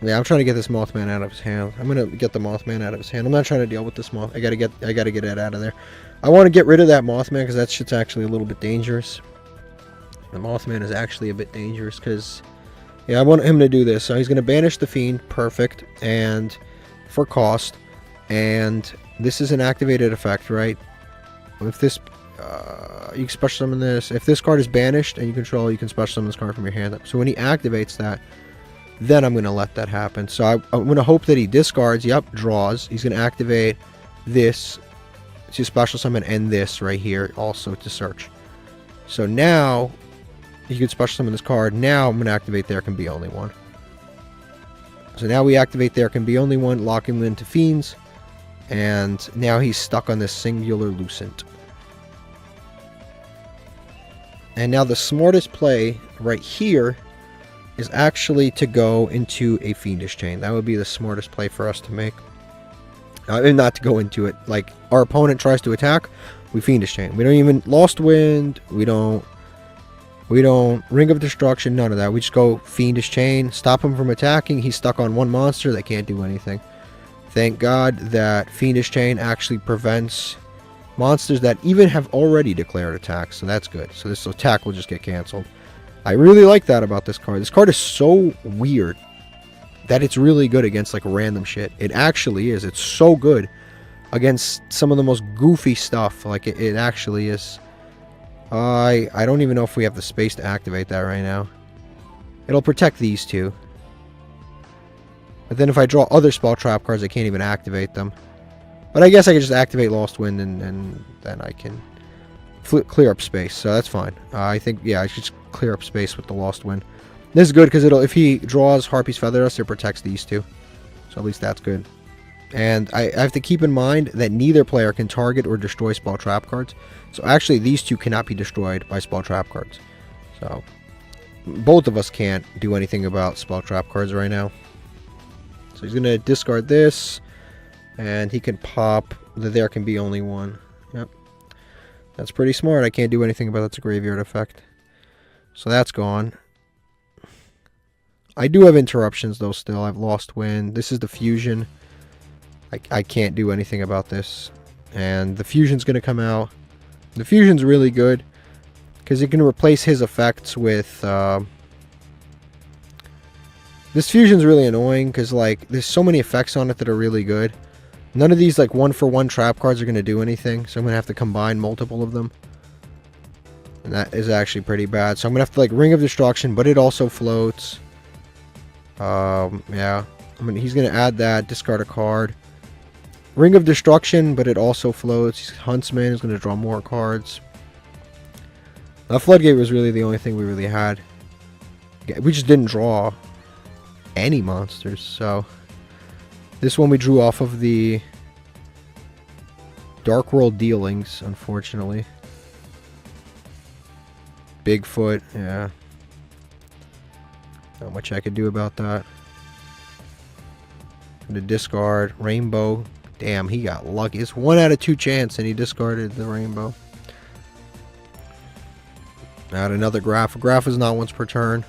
Yeah, I'm trying to get this Mothman out of his hand. I'm gonna get the Mothman out of his hand. I'm not trying to deal with this Moth. I gotta get it out of there. I want to get rid of that Mothman because that shit's actually a little bit dangerous. The Mothman is actually a bit dangerous because, yeah, I want him to do this. So he's gonna banish the Fiend, perfect, and for cost. And this is an activated effect, right? If this, you can special summon this. If this card is banished and you control, you can special summon this card from your hand. So when he activates that, then I'm going to let that happen. So I'm going to hope that he discards. Yep, draws. He's going to activate this to special summon and this right here also to search. So now he can special summon this card. Now I'm going to activate There Can Be Only One. So now we activate There Can Be Only One, lock him into Fiends. And now he's stuck on this Singular Lucent. And now the smartest play right here is actually to go into a Fiendish Chain. That would be the smartest play for us to make. And not to go into it. Like, our opponent tries to attack, we Fiendish Chain. We don't even Lost Wind, we don't Ring of Destruction, none of that. We just go Fiendish Chain, stop him from attacking. He's stuck on one monster, they can't do anything. Thank God that Fiendish Chain actually prevents monsters that even have already declared attacks, so that's good. So this attack will just get cancelled. I really like that about this card. This card is so weird that it's really good against like random shit. It actually is. It's so good against some of the most goofy stuff. Like it actually is. I don't even know if we have the space to activate that right now. It'll protect these two. But then if I draw other spell trap cards, I can't even activate them. But I guess I can just activate Lost Wind and then I can clear up space. So that's fine. I think, yeah, I should just clear up space with the Lost Wind. This is good because if he draws Harpy's Feather Dust, it protects these two. So at least that's good. And I have to keep in mind that neither player can target or destroy spell trap cards. So actually these two cannot be destroyed by spell trap cards. So both of us can't do anything about spell trap cards right now. So he's going to discard this, and he can pop the There Can Be Only One. Yep. That's pretty smart. I can't do anything about it. That's a graveyard effect. So that's gone. I do have interruptions, though, still. I've Lost Wind. This is the Fusion. I can't do anything about this. And the Fusion's going to come out. The Fusion's really good, because it can replace his effects with... This Fusion's really annoying because, like, there's so many effects on it that are really good. None of these, like, one-for-one trap cards are going to do anything, so I'm going to have to combine multiple of them. And that is actually pretty bad. So I'm going to have to, like, Ring of Destruction, but it also floats. Yeah. He's going to add that, discard a card. Ring of Destruction, but it also floats. Huntsman is going to draw more cards. Floodgate was really the only thing we really had. We just didn't draw any monsters, so this one we drew off of the Dark World dealings, unfortunately. Bigfoot, yeah. Not much I could do about that. The discard, Rainbow. Damn, he got lucky. It's 1 out of 2 chance, and he discarded the Rainbow. Add another Graph. A Graph is not once per turn.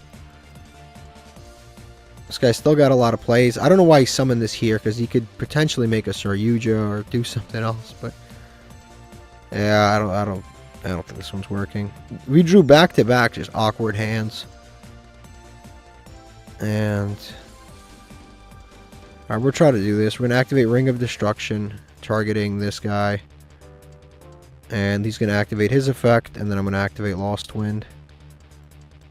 This guy's still got a lot of plays. I don't know why he summoned this here, because he could potentially make a Yugioh or do something else, but yeah, I don't think this one's working. We drew back to back, just awkward hands. And alright, we'll try to do this. We're gonna activate Ring of Destruction, targeting this guy. And he's gonna activate his effect, and then I'm gonna activate Lost Wind.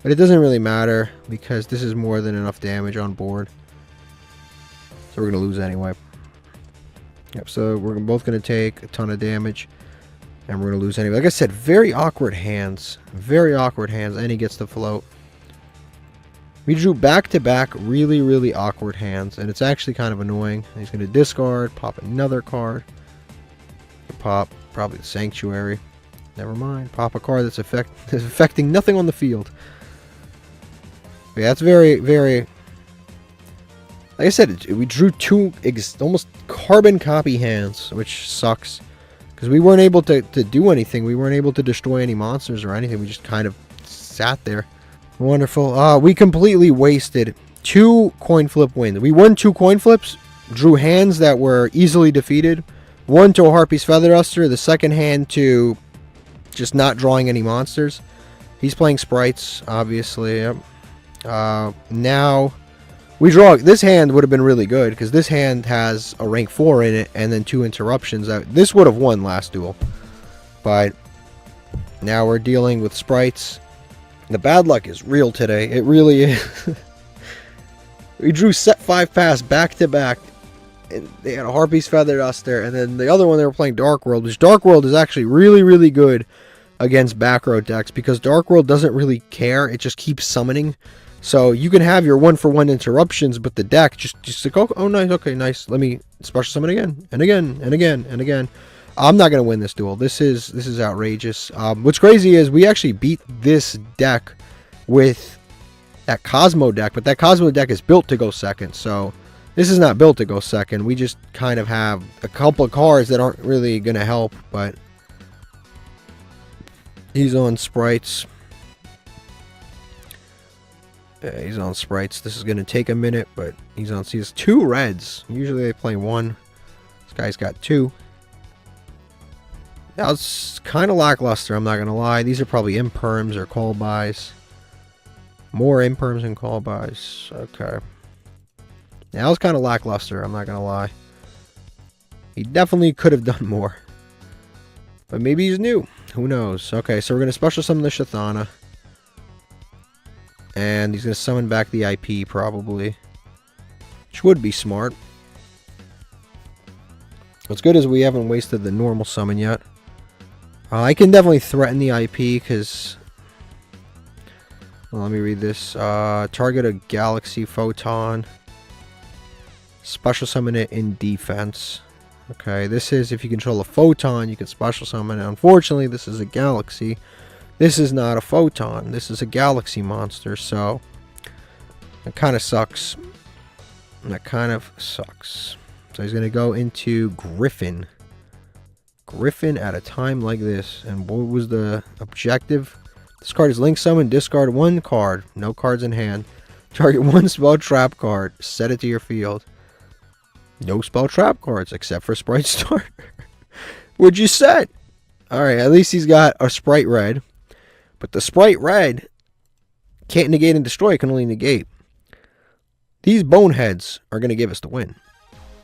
But it doesn't really matter, because this is more than enough damage on board. So we're going to lose anyway. Yep, so we're both going to take a ton of damage. And we're going to lose anyway. Like I said, very awkward hands. Very awkward hands, and he gets to float. We drew back-to-back really, really awkward hands. And it's actually kind of annoying. He's going to discard, pop another card. Pop probably the Sanctuary. Never mind. Pop a card that's affecting nothing on the field. Yeah, that's very, very... Like I said, we drew two almost carbon copy hands, which sucks. Because we weren't able to do anything. We weren't able to destroy any monsters or anything. We just kind of sat there. Wonderful. We completely wasted 2 coin flip wins. We won 2 coin flips, drew hands that were easily defeated. One to a Harpy's Feather Duster, the second hand to just not drawing any monsters. He's playing sprites, obviously. Yep. Now we draw. This hand would have been really good because this hand has a rank 4 in it and then 2 interruptions. This would have won last duel, but now we're dealing with sprites. The bad luck is real today. It really is. We drew set 5 pass back to back. And they had a Harpy's Feather Duster, and then the other one they were playing Dark World, which Dark World is actually really, really good against back row decks because Dark World doesn't really care. It just keeps summoning. So you can have your 1-for-1 interruptions, but the deck just like, oh nice, okay, nice. Let me special summon again and again and again and again. I'm not gonna win this duel. This is outrageous. What's crazy is we actually beat this deck with that Cosmo deck, but that Cosmo deck is built to go second. So this is not built to go second. We just kind of have a couple of cards that aren't really gonna help, but he's on sprites. Yeah, he's on sprites. This is going to take a minute, but he's on. He has 2 reds. Usually they play 1. This guy's got 2. That was kind of lackluster, I'm not going to lie. These are probably imperms or call buys. More imperms and call buys. Okay. That was kind of lackluster, I'm not going to lie. He definitely could have done more. But maybe he's new. Who knows? Okay, so we're going to special summon the Shathana. And he's going to summon back the IP, probably. Which would be smart. What's good is we haven't wasted the normal summon yet. I can definitely threaten the IP, because... Well, let me read this. Target a Galaxy Photon. Special summon it in defense. Okay, this is if you control a Photon, you can special summon it. Unfortunately, this is a Galaxy. This is not a Photon. This is a Galaxy monster, so it kind of sucks. That kind of sucks. So he's going to go into Griffin. Griffin at a time like this. And what was the objective? This card is Link Summon. Discard 1 card. No cards in hand. Target 1 spell trap card. Set it to your field. No spell trap cards except for Sprite Starter. What'd you set? Alright, at least he's got a Sprite Red. But the Sprite Red can't negate and destroy, it can only negate. These boneheads are going to give us the win.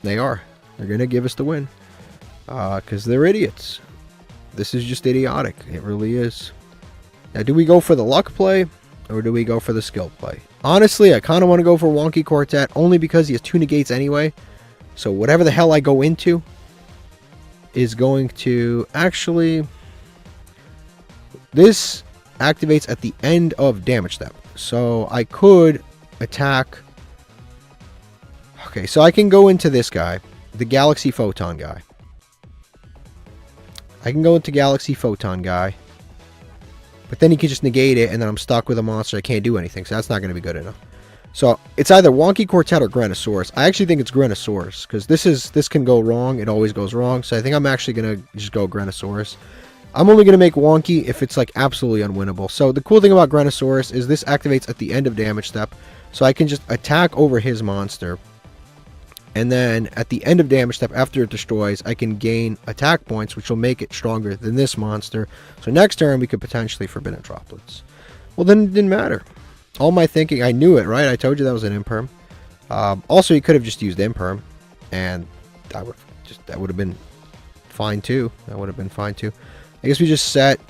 They are. They're going to give us the win. Because they're idiots. This is just idiotic. It really is. Now, do we go for the luck play? Or do we go for the skill play? Honestly, I kind of want to go for Wonky Quartet. Only because he has 2 negates anyway. So whatever the hell I go into is going to actually... This activates at the end of damage step. So I could attack... Okay, so I can go into this guy. The Galaxy Photon guy. I can go into Galaxy Photon guy. But then he can just negate it, and then I'm stuck with a monster. I can't do anything, so that's not going to be good enough. So it's either Wonky Quartet or Granosaurus. I actually think it's Granosaurus, because this can go wrong. It always goes wrong. So I think I'm actually going to just go Granosaurus. I'm only going to make Wonky if it's like absolutely unwinnable. So the cool thing about Granosaurus is this activates at the end of damage step. So I can just attack over his monster. And then at the end of damage step, after it destroys, I can gain attack points, which will make it stronger than this monster. So next turn, we could potentially Forbidden Droplets. Well, then it didn't matter. All my thinking, I knew it, right? I told you that was an imperm. Also, he could have just used imperm, and that would have been fine too. That would have been fine too. I guess we just set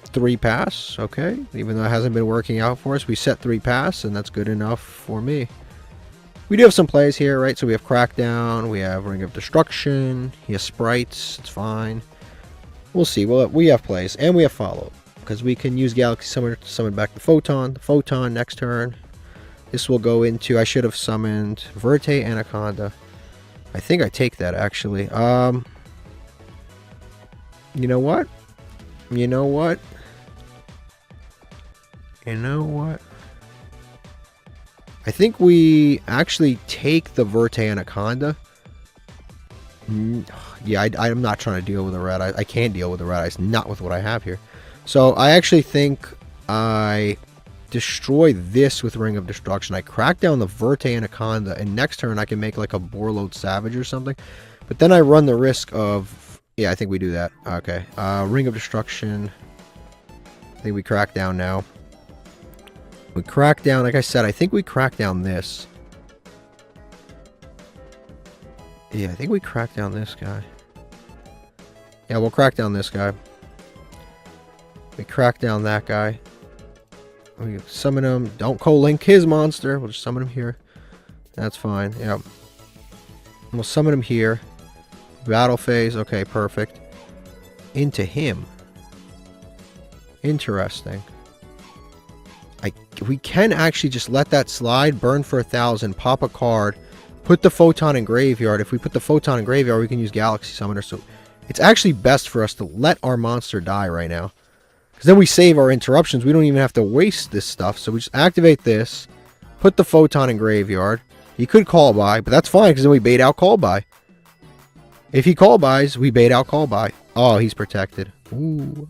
3 pass, okay? Even though it hasn't been working out for us, we set 3 pass, and that's good enough for me. We do have some plays here, right? So we have Crackdown, we have Ring of Destruction, he has Sprites, it's fine. We'll see. Well, we have plays, and we have Follow, because we can use Galaxy Summoner to summon back the Photon next turn. This will go into, I should have summoned Verte Anaconda. I think I take that, actually. You know what? You know what? You know what? I think we actually take the Verte Anaconda. Yeah, I'm not trying to deal with a red eye. I can't deal with a red eye. It's not with what I have here. So I actually think I destroy this with Ring of Destruction. I crack down the Verte Anaconda, and next turn I can make like a Borload Savage or something. But then I run the risk of... Yeah, I think we do that. Okay. Ring of Destruction. I think we crack down now. We crack down, like I said, I think we crack down this. Yeah, I think we crack down this guy. Yeah, we'll crack down this guy. We crack down that guy. We summon him. Don't co-link his monster. We'll just summon him here. That's fine. Yeah. We'll summon him here. Battle phase. Okay, perfect. Into him. Interesting. We can actually just let that slide, burn for 1,000, pop a card, put the Photon in graveyard. If we put the Photon in graveyard, we can use Galaxy Summoner. So it's actually best for us to let our monster die right now. Because then we save our interruptions. We don't even have to waste this stuff. So we just activate this, put the Photon in graveyard. He could call by, but that's fine because then we bait out call by. If he call buys, we bait out call by. Oh, he's protected. Ooh.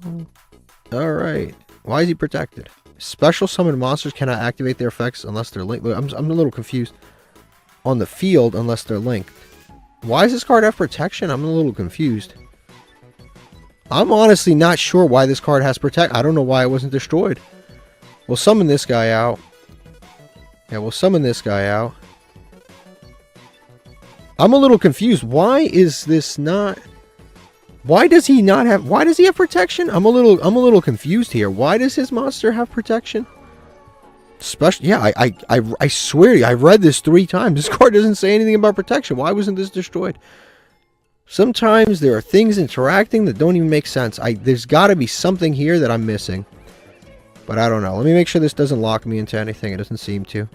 Alright. Why is he protected? Special summon monsters cannot activate their effects unless they're linked. I'm a little confused. On the field, unless they're linked. Why does this card have protection? I'm a little confused. I'm honestly not sure why this card has protect. I don't know why it wasn't destroyed. We'll summon this guy out. Yeah, we'll summon this guy out. I'm a little confused. Why is this not... Why does he not have... Why does he have protection? I'm a little confused here. Why does his monster have protection? Special... Yeah, I swear to you, I read this 3 times. This card doesn't say anything about protection. Why wasn't this destroyed? Sometimes there are things interacting that don't even make sense. There's got to be something here that I'm missing. But I don't know. Let me make sure this doesn't lock me into anything. It doesn't seem to.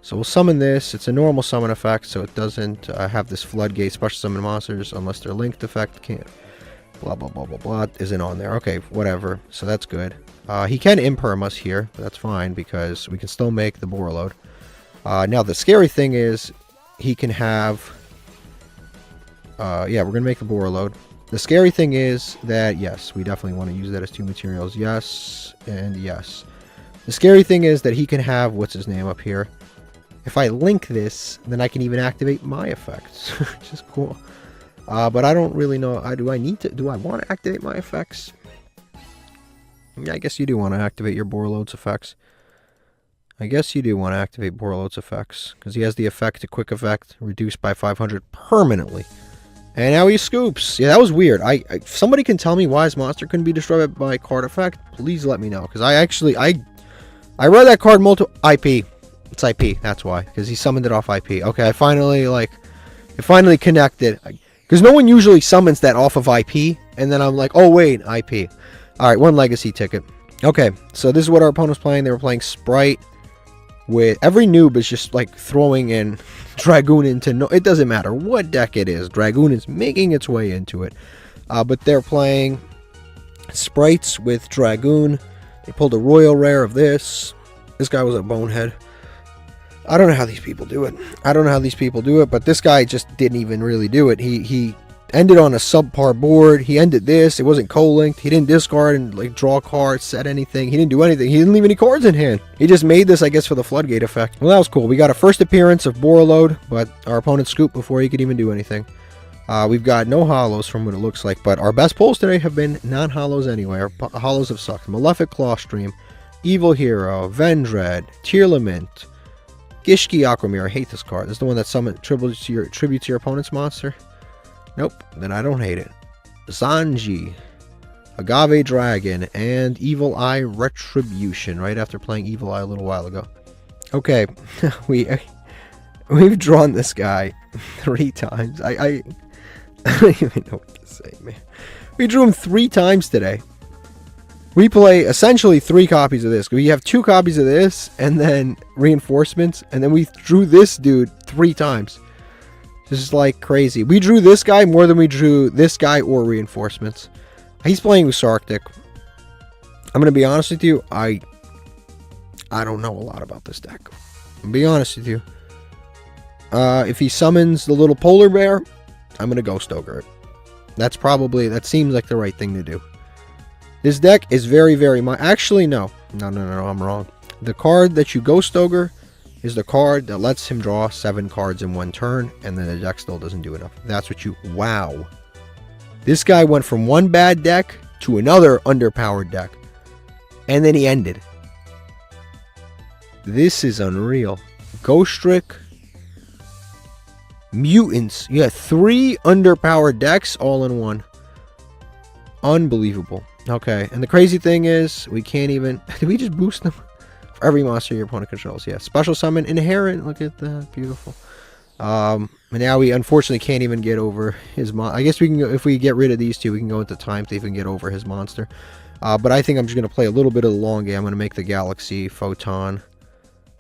So we'll summon this. It's a normal summon effect, so it doesn't have this floodgate special summon monsters unless their linked effect can't. Blah, blah, blah, blah, blah. Isn't on there. Okay, whatever. So that's good. He can imperm us here, but that's fine because we can still make the Borload. Now, the scary thing is he can have... yeah, we're going to make the Borload. The scary thing is that, yes, we definitely want to use that as 2 materials. Yes, and yes. The scary thing is that he can have... What's his name up here? If I link this, then I can even activate my effects, which is cool. But I don't really know. Do I want to activate my effects? Yeah, I guess you do want to activate your Borload's effects. I guess you do want to activate Borload's effects. Because he has the effect, a quick effect, reduced by 500 permanently. And now he scoops. Yeah, that was weird. If somebody can tell me why his monster couldn't be destroyed by card effect, please let me know. Because I read that card multiple... IP. It's IP, that's why. Because he summoned it off IP. Okay, it finally connected. Because no one usually summons that off of IP. And then I'm like, oh wait, IP. Alright, 1 legacy ticket. Okay, so this is what our opponent was playing. They were playing Sprite. With every noob is just like throwing in Dragoon into... No, it doesn't matter what deck it is. Dragoon is making its way into it. But they're playing Sprites with Dragoon. They pulled a Royal Rare of this. This guy was a bonehead. I don't know how these people do it. But this guy just didn't even really do it. He ended on a subpar board. He ended this. It wasn't co-linked. He didn't discard and like draw cards, set anything. He didn't do anything. He didn't leave any cards in hand. He just made this, I guess, for the floodgate effect. Well, that was cool. We got a first appearance of Borreload, but our opponent scooped before he could even do anything. We've got no hollows from what it looks like, but our best pulls today have been non-hollows anyway. Our hollows have sucked. Malefic Clawstream, Evil Hero, Vendread, Tearlament, Gishki Aquamirror. I hate this card. This is the one that summons tribute to your opponent's monster. Nope, then I don't hate it. Zanji, Agave Dragon, and Evil Eye Retribution, right after playing Evil Eye a little while ago. Okay, we've drawn this guy 3 times. I don't even know what to say, man. We drew him 3 times today. We play essentially 3 copies of this. We have 2 copies of this, and then reinforcements, and then we drew this dude 3 times. This is like crazy. We drew this guy more than we drew this guy or reinforcements. He's playing Usarctic. I'm going to be honest with you. I don't know a lot about this deck. I'm going to be honest with you. If he summons the little polar bear, I'm going to Ghost Ogre it. That seems like the right thing to do. This deck is very, very much... Actually, no. No, I'm wrong. The card that you Ghost Ogre is the card that lets him draw 7 cards in 1 turn, and then the deck still doesn't do enough. That's what you... Wow. This guy went from one bad deck to another underpowered deck. And then he ended. This is unreal. Ghostrick. Mutants. You got 3 underpowered decks all in one. Unbelievable. Okay, and the crazy thing is, we can't even... Did we just boost them? For every monster your opponent controls. Yeah, special summon, inherent. Look at that. Beautiful. And now we unfortunately can't even get over his I guess we can go, if we get rid of these 2, we can go into time to even get over his monster. But I think I'm just going to play a little bit of the long game. I'm going to make the Galaxy Photon. I'm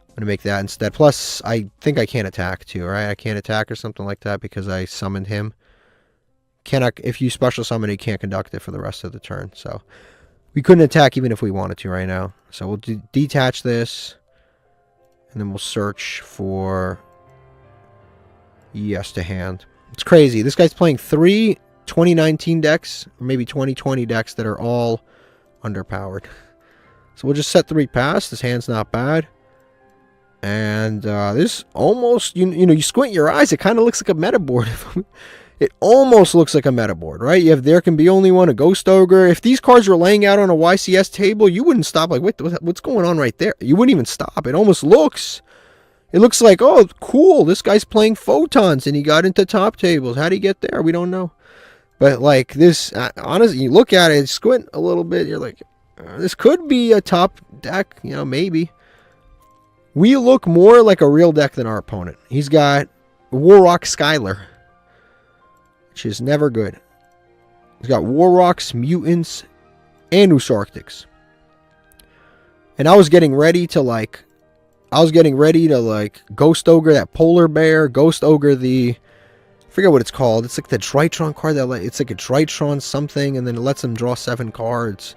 going to make that instead. Plus, I think I can't attack too, right? I can't attack or something like that because I summoned him. If you special summon, you can't conduct it for the rest of the turn. So we couldn't attack even if we wanted to right now. So we'll detach this, and then we'll search for yes to hand. It's crazy. This guy's playing 3 2019 decks, or maybe 2020 decks that are all underpowered. So we'll just set 3 past. This hand's not bad. And this almost, you squint your eyes, it kind of looks like a meta board. It almost looks like a meta board, right? You have There Can Be Only One, a Ghost Ogre. If these cards were laying out on a YCS table, you wouldn't stop like, what's going on right there? You wouldn't even stop. It almost looks... It looks like, oh, cool, this guy's playing Photons, and he got into top tables. How'd he get there? We don't know. But, like, this, honestly, you look at it, squint a little bit, you're like, this could be a top deck, maybe. We look more like a real deck than our opponent. He's got Warrock Skylar, which is never good. He's got Warrocks, Mutants, and Usarctics. And I was getting ready to Ghost Ogre that Polar Bear, Ghost Ogre I forget what it's called. It's like the Drytron card it's like a Drytron something, and then it lets them draw 7 cards.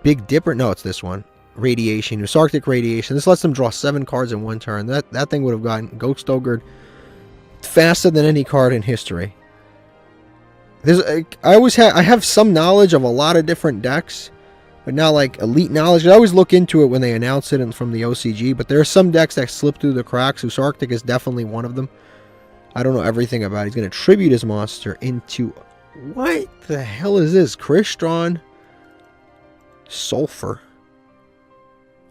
Big Dipper? No, it's this one. Radiation, Usarctic Radiation. This lets them draw 7 cards in 1 turn. That thing would have gotten Ghost Ogred faster than any card in history. I have some knowledge of a lot of different decks, but not like elite knowledge. I always look into it when they announce it from the OCG, but there are some decks that slip through the cracks. Usarctic is definitely one of them. I don't know everything about it. He's going to tribute his monster into... What the hell is this? Crystron Sulfur.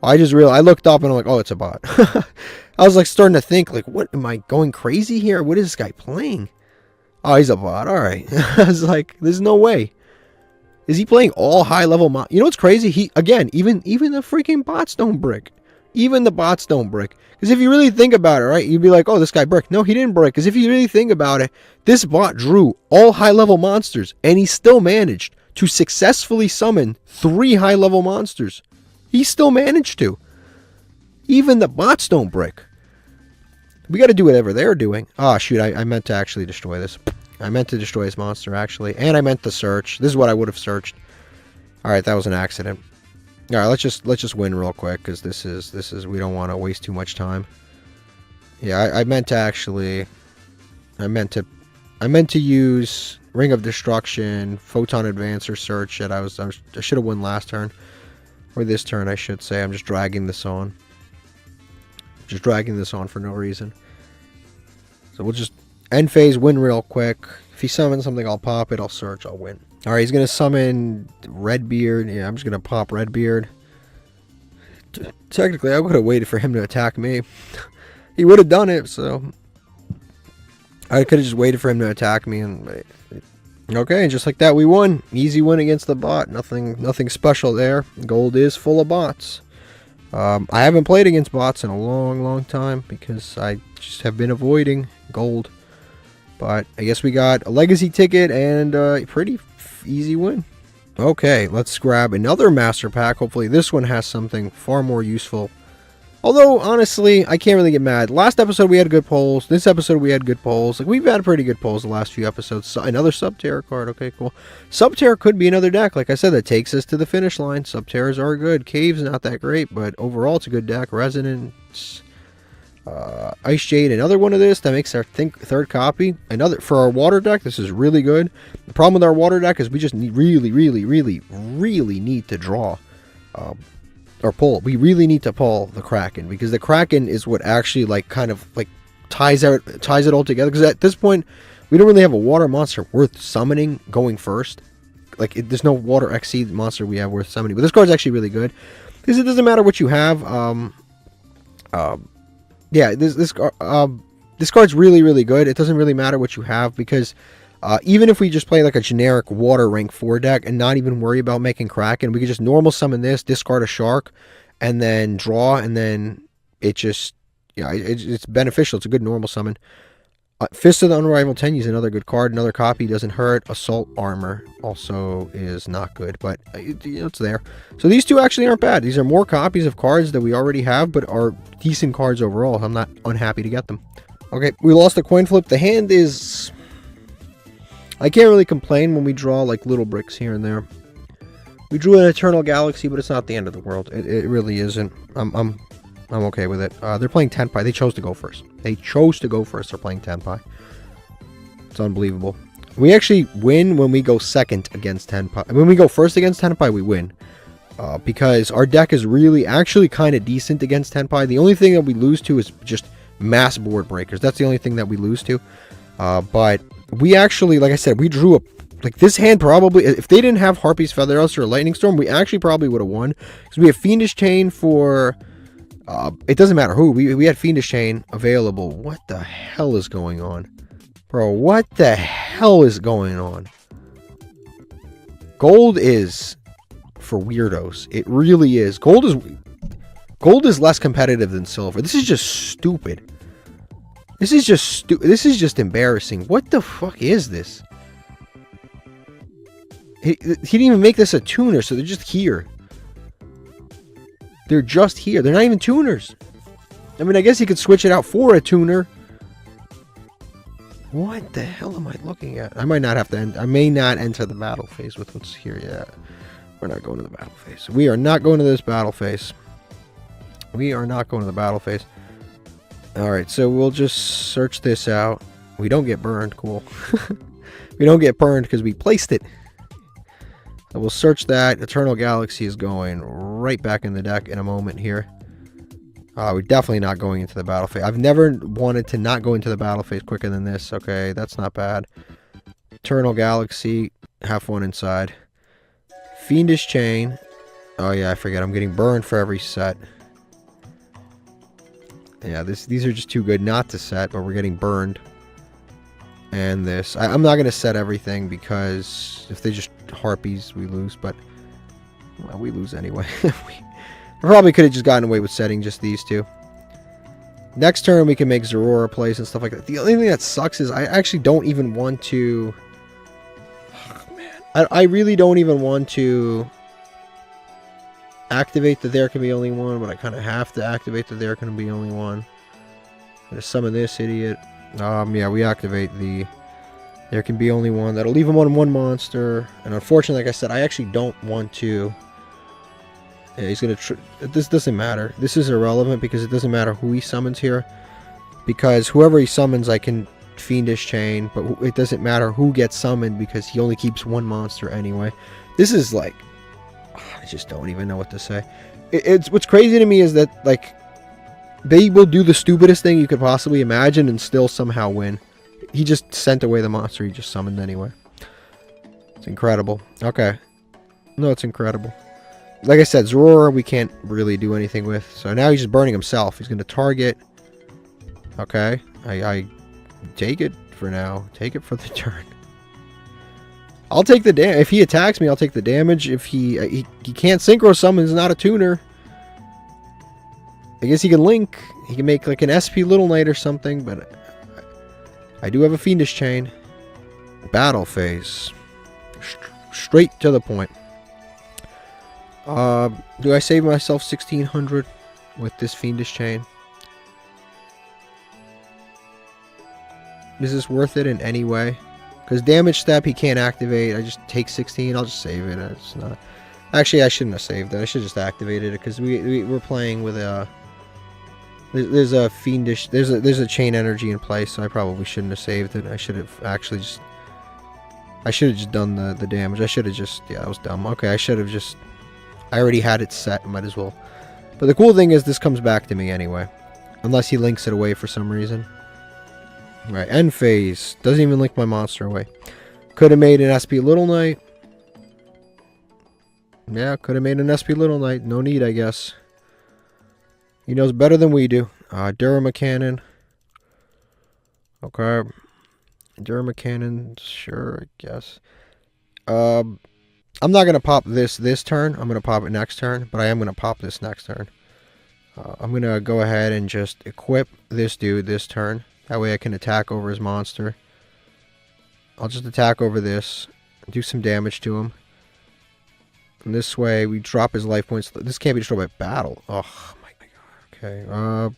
I just realized, I looked up and I'm like, oh, it's a bot. I was like starting to think, like, what, am I going crazy here? What is this guy playing? Oh, he's a bot. All right. I was like, there's no way. Is he playing all high level You know what's crazy? Even the freaking bots don't brick. Even the bots don't brick. Because if you really think about it, right, you'd be like, oh, this guy bricked. No, he didn't brick. Because if you really think about it, this bot drew all high level monsters, and he still managed to successfully summon 3 high level monsters. He still managed to. Even the bots don't brick. We got to do whatever they're doing. Oh, shoot. I meant to actually destroy this. I meant to destroy his monster, actually. And I meant to search. This is what I would have searched. Alright, that was an accident. Alright, let's just win real quick, because this is we don't want to waste too much time. Yeah, I meant to actually... I meant to use Ring of Destruction, Photon Advancer, Search that I should have won last turn. Or this turn, I should say. I'm just dragging this on. Just dragging this on for no reason. So we'll just end phase, win real quick. If he summons something, I'll pop it. I'll search, I'll win. Alright, he's going to summon Redbeard. Yeah, I'm just going to pop Redbeard. Technically, I would have waited for him to attack me. He would have done it, so... I could have just waited for him to attack me. And okay, and just like that, we won. Easy win against the bot. Nothing special there. Gold is full of bots. I haven't played against bots in a long time because I just have been avoiding gold. But I guess we got a legacy ticket and a pretty easy win. Okay, let's grab another master pack. Hopefully this one has something far more useful. Although, honestly, I can't really get mad. Last episode we had good polls. This episode we had good polls. Like, we've had pretty good polls the last few episodes. So, another Subterror card. Okay, cool. Subterror could be another deck. Like I said, that takes us to the finish line. Subterrors are good. Cave's not that great, but overall it's a good deck. Resonance. Ice Jade, another one of this. That makes our third copy. Another for our water deck. This is really good. The problem with our water deck is we just really need to draw. Or pull. We really need to pull the Kraken, because the Kraken is what actually ties it all together. Because at this point, we don't really have a water monster worth summoning going first. There's no water XC monster we have worth summoning. But this card's actually really good because it doesn't matter what you have. Yeah, this card's really good. It doesn't really matter what you have because even if we just play like a generic water rank 4 deck and not even worry about making Kraken, we could just normal summon this, discard a shark, and then draw, and then it just, yeah, it's beneficial. It's a good normal summon. Fist of the Unrivaled Tenyi is another good card. Another copy, doesn't hurt. Assault Armor also is not good, but it's there. So these two actually aren't bad. These are more copies of cards that we already have, but are decent cards overall. I'm not unhappy to get them. Okay, we lost a coin flip. The hand is... I can't really complain when we draw like little bricks here and there. We drew an Eternal Galaxy, but it's not the end of the world. It really isn't. I'm okay with it. They're playing Tenpai. They chose to go first. They chose to go first. They're playing Tenpai. It's unbelievable. We actually win when we go second against Tenpai. When we go first against Tenpai, we win. Because our deck is really actually kind of decent against Tenpai. The only thing that we lose to is just mass board breakers. That's the only thing that we lose to. But we actually, like I said, we drew a... Like, this hand probably... If they didn't have Harpy's Feather Elster or Lightning Storm, we actually probably would have won. Because we have Fiendish Chain for... it doesn't matter who. We had Fiendish Chain available. What the hell is going on? Bro, what the hell is going on? Gold is for weirdos. It really is. Gold is less competitive than silver. This is just stupid. This is just embarrassing. What the fuck is this? He didn't even make this a tuner, so they're just here. They're just here. They're not even tuners. I mean, I guess he could switch it out for a tuner. What the hell am I looking at? I might not have to end. I may not enter the battle phase with what's here yet. We're not going to the battle phase. We are not going to this battle phase. We are not going to the battle phase. Alright, so we'll just search this out. We don't get burned. Cool. We don't get burned because we placed it. So we'll search that. Eternal Galaxy is going right back in the deck in a moment here. We're definitely not going into the battle phase. I've never wanted to not go into the battle phase quicker than this. Okay, that's not bad. Eternal Galaxy, have one inside. Fiendish Chain. Oh yeah, I forget. I'm getting burned for every set. Yeah, these are just too good not to set, but we're getting burned. And this. I'm not going to set everything because if they just Harpies, we lose, but well, we lose anyway. I probably could have just gotten away with setting just these two. Next turn, we can make Zorora plays and stuff like that. The only thing that sucks is I actually don't even want to... Oh, man. I really don't even want to activate the There Can Be Only One, but I kind of have to activate the There Can Be Only One. I'm going to summon this idiot. Yeah, we activate the There Can Be Only One. That'll leave him on one monster. And unfortunately, like I said, I actually don't want to... Yeah, he's going to... This doesn't matter. This is irrelevant because it doesn't matter who he summons here. Because whoever he summons, I can Fiendish Chain, but it doesn't matter who gets summoned because he only keeps one monster anyway. This is like, I just don't even know what to say. It's what's crazy to me is that, like, they will do the stupidest thing you could possibly imagine and still somehow win. He just sent away the monster he just summoned anyway. It's incredible. Okay. No, it's incredible. Like I said, Zorora we can't really do anything with. So now he's just burning himself. He's going to target. Okay. I take it for now. Take it for the turn. I'll take the damage. If he attacks me, I'll take the damage. If he can't synchro summon, he's not a tuner. I guess he can link. He can make like an SP Little Knight or something, but I do have a Fiendish Chain. Battle phase. Straight to the point. Do I save myself 1600 with this Fiendish Chain? Is this worth it in any way? Because damage step he can't activate. I just take 16. I'll just save it. It's not. Actually, I shouldn't have saved it. I should have just activated it because we're playing with a. There's a fiendish. There's a chain energy in play, so I probably shouldn't have saved it. I should have actually just. I should have just done the damage. I should have just. Yeah, that was dumb. Okay, I should have just. I already had it set. Might as well. But the cool thing is this comes back to me anyway, unless he links it away for some reason. Right, end phase. Doesn't even link my monster away. Could have made an SP Little Knight. Yeah, could have made an SP Little Knight. No need, I guess. He knows better than we do. Durama Cannon. Okay. Durama Cannon, sure, I guess. I'm not going to pop this turn. I'm going to pop it next turn, but I am going to pop this next turn. I'm going to go ahead and just equip this dude this turn. That way I can attack over his monster. I'll just attack over this. Do some damage to him. And this way we drop his life points. This can't be destroyed by battle. Oh my god. Okay.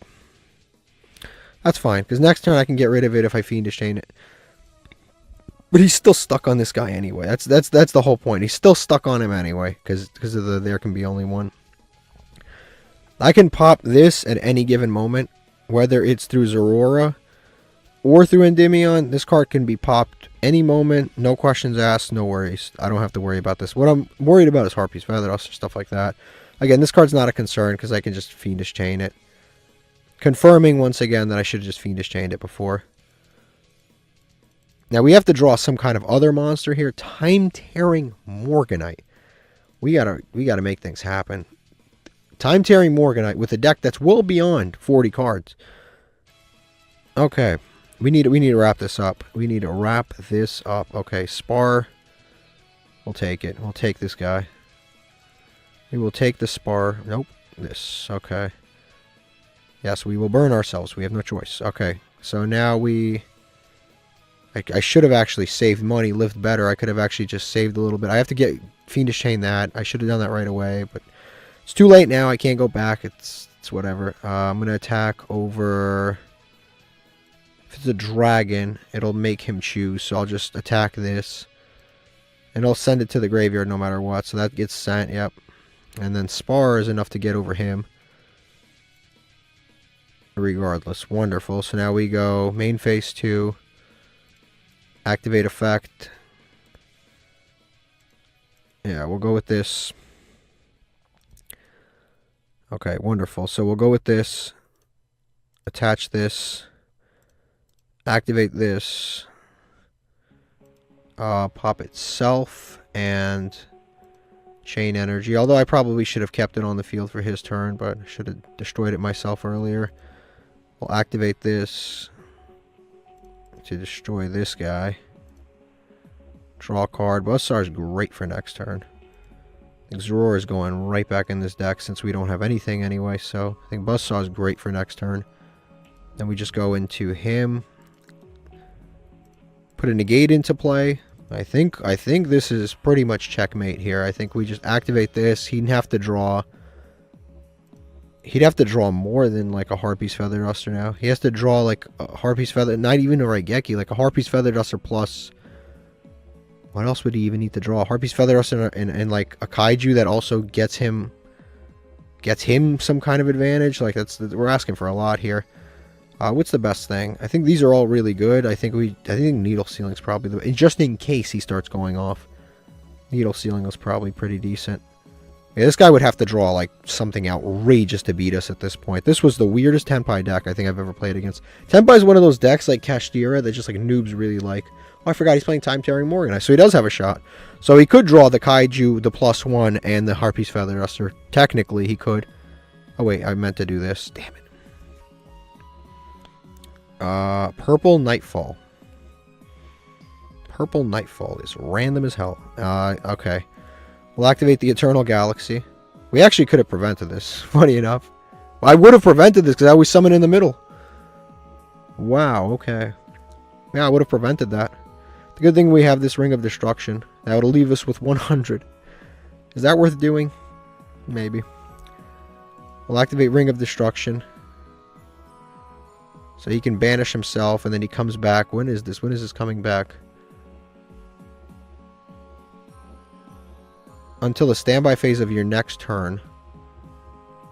That's fine. Because next turn I can get rid of it if I Fiendish Chain it. But he's still stuck on this guy anyway. That's the whole point. He's still stuck on him anyway. Because of the there can be only one. I can pop this at any given moment. Whether it's through Zorora or through Endymion, this card can be popped any moment. No questions asked, no worries. I don't have to worry about this. What I'm worried about is Harpy's Feather Duster, stuff like that. Again, this card's not a concern because I can just Fiendish Chain it. Confirming once again that I should have just Fiendish Chained it before. Now we have to draw some kind of other monster here. Time-Tearing Morganite. We gotta make things happen. Time-Tearing Morganite with a deck that's well beyond 40 cards. Okay. We need to wrap this up. We need to wrap this up. Okay, Spar. We'll take it. We'll take this guy. We will take the Spar. Nope. This. Okay. Yes, we will burn ourselves. We have no choice. Okay. So now we... I should have actually saved money, lived better. I could have actually just saved a little bit. I have to get Fiendish Chain that. I should have done that right away, but it's too late now. I can't go back. It's whatever. I'm going to attack over... If it's a dragon, it'll make him choose. So I'll just attack this. And I'll send it to the graveyard no matter what. So that gets sent, yep. And then Spar is enough to get over him. Regardless. Wonderful. So now we go main phase 2. Activate effect. Yeah, we'll go with this. Okay, wonderful. So we'll go with this. Attach this. Activate this. Pop itself and chain energy. Although I probably should have kept it on the field for his turn, but I should have destroyed it myself earlier. We'll activate this to destroy this guy. Draw a card. Buzzsaw is great for next turn. I think Zorora is going right back in this deck since we don't have anything anyway. So I think Buzzsaw is great for next turn. Then we just go into him. Put a negate into play. I think this is pretty much checkmate here. I think we just activate this. He'd have to draw. He'd have to draw more than like a Harpy's Feather Duster now. He has to draw like a Harpy's Feather, not even a Raigeki, like a Harpy's Feather Duster plus. What else would he even need to draw? Harpy's Feather Duster and like a Kaiju that also gets him some kind of advantage. Like we're asking for a lot here. What's the best thing? I think these are all really good. I think Needle Sealing's probably the... Just in case he starts going off. Needle Sealing was probably pretty decent. Yeah, this guy would have to draw, like, something outrageous to beat us at this point. This was the weirdest Tenpai deck I think I've ever played against. Tenpai is one of those decks, like Kashtira, that just, like, noobs really like. Oh, I forgot he's playing Time Tearing Morganite, so he does have a shot. So he could draw the Kaiju, the +1, and the Harpy's Feather Duster. Technically, he could. Oh, wait, I meant to do this. Damn it. Purple Nightfall. Purple Nightfall is random as hell. Okay. We'll activate the Eternal Galaxy. We actually could have prevented this, funny enough. I would have prevented this because I was summoned in the middle. Wow, okay. Yeah, I would have prevented that. The good thing we have this Ring of Destruction. That would leave us with 100. Is that worth doing? Maybe. We'll activate Ring of Destruction. So he can banish himself and then he comes back. When is this? When is this coming back? Until the standby phase of your next turn.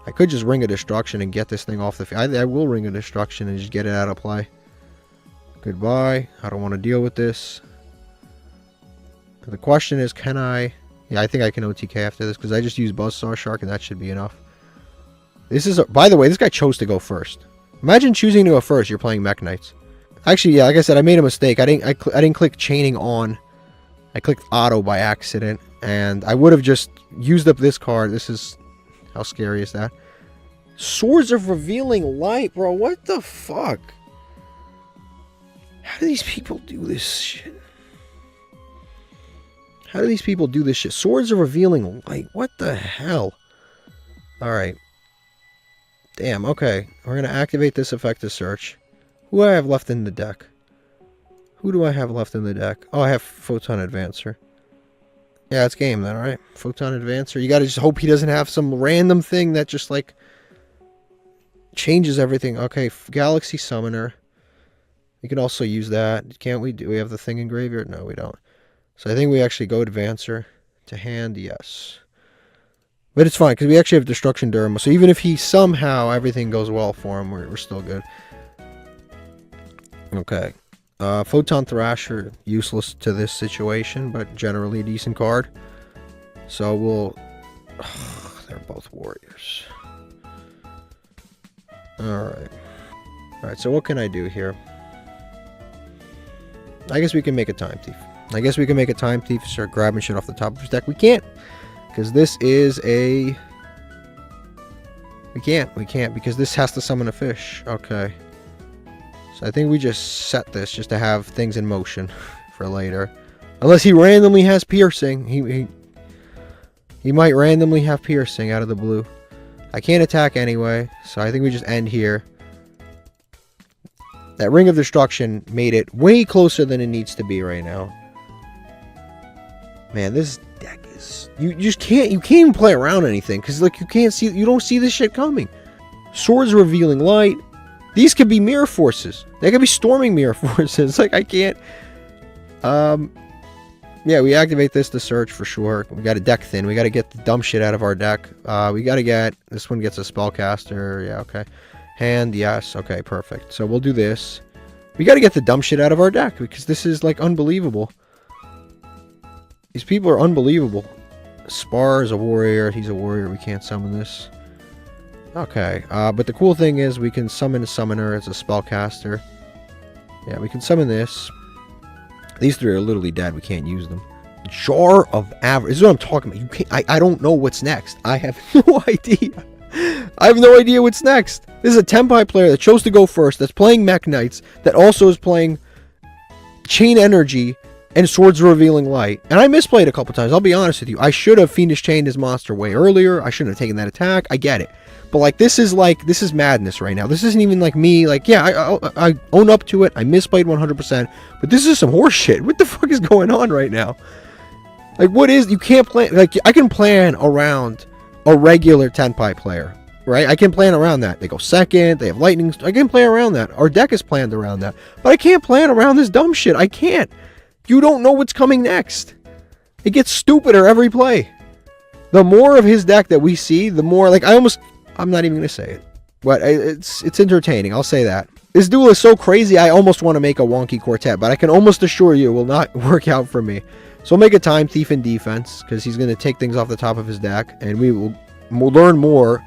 I could just Ring of Destruction and get this thing off the field. I will Ring of Destruction and just get it out of play. Goodbye. I don't want to deal with this. The question is, can I... Yeah, I think I can OTK after this because I just used Buzzsaw Shark and that should be enough. This is... By the way, this guy chose to go first. Imagine choosing to go first. You're playing Mech Knights. Actually, yeah, like I said, I made a mistake. I didn't click Chaining On. I clicked Auto by accident. And I would have just used up this card. This is... How scary is that? Swords of Revealing Light, bro. What the fuck? How do these people do this shit? How do these people do this shit? Swords of Revealing Light. What the hell? Alright. Damn, okay. We're going to activate this effective search. Who do I have left in the deck? Who do I have left in the deck? Oh, I have Photon Advancer. Yeah, it's game then, alright. Photon Advancer. You gotta just hope he doesn't have some random thing that just, like, changes everything. Okay, Galaxy Summoner. We can also use that. Can't we? Do we have the thing in graveyard? No, we don't. So I think we actually go Advancer to hand, yes. But it's fine, because we actually have Destruction Derma. So even if he somehow, everything goes well for him, we're still good. Okay. Photon Thrasher, useless to this situation, but generally a decent card. So we'll... they're both warriors. Alright. Alright, so what can I do here? I guess we can make a Time Thief. I guess we can make a Time Thief, start grabbing shit off the top of his deck. We can't! Because this is a... We can't, because this has to summon a fish. Okay. So I think we just set this just to have things in motion for later. Unless he randomly has Piercing. He might randomly have Piercing out of the blue. I can't attack anyway, so I think we just end here. That Ring of Destruction made it way closer than it needs to be right now. Man, this deck is... You just can't... You can't even play around anything, because, like, you don't see this shit coming. Swords Revealing Light. These could be Mirror Forces. They could be Storming Mirror Forces. Like, I can't... Yeah, we activate this to search for sure. We got to deck thin. We got to get the dumb shit out of our deck. We got to get... This one gets a Spellcaster. Yeah, okay. Hand, yes. Okay, perfect. So we'll do this. We got to get the dumb shit out of our deck, because this is, like, unbelievable. These people are unbelievable. Spar is a warrior. He's a warrior. We can't summon this. Okay, but the cool thing is we can summon a summoner as a spellcaster. Yeah, we can summon this. These three are literally dead. We can't use them. Jar of Avarice. This is what I'm talking about. You can't. I don't know what's next. I have no idea. I have no idea what's next. This is a Tenpai player that chose to go first, that's playing Mech Knights, that also is playing Chain Energy and Swords Revealing Light. And I misplayed a couple times. I'll be honest with you. I should have Fiendish Chained his monster way earlier. I shouldn't have taken that attack. I get it. But, like, this is madness right now. This isn't even, like, me, like, yeah, I own up to it. I misplayed 100%. But this is some horse shit. What the fuck is going on right now? Like, what is... You can't plan... Like, I can plan around a regular Tenpai player, right? I can plan around that. They go second. They have lightning... I can plan around that. Our deck is planned around that. But I can't plan around this dumb shit. I can't. You don't know what's coming next. It gets stupider every play. The more of his deck that we see, the more... Like, I'm not even going to say it. But it's entertaining. I'll say that. This duel is so crazy, I almost want to make a wonky quartet, but I can almost assure you it will not work out for me. So we'll make a Time Thief in defense, because he's going to take things off the top of his deck, and we'll learn more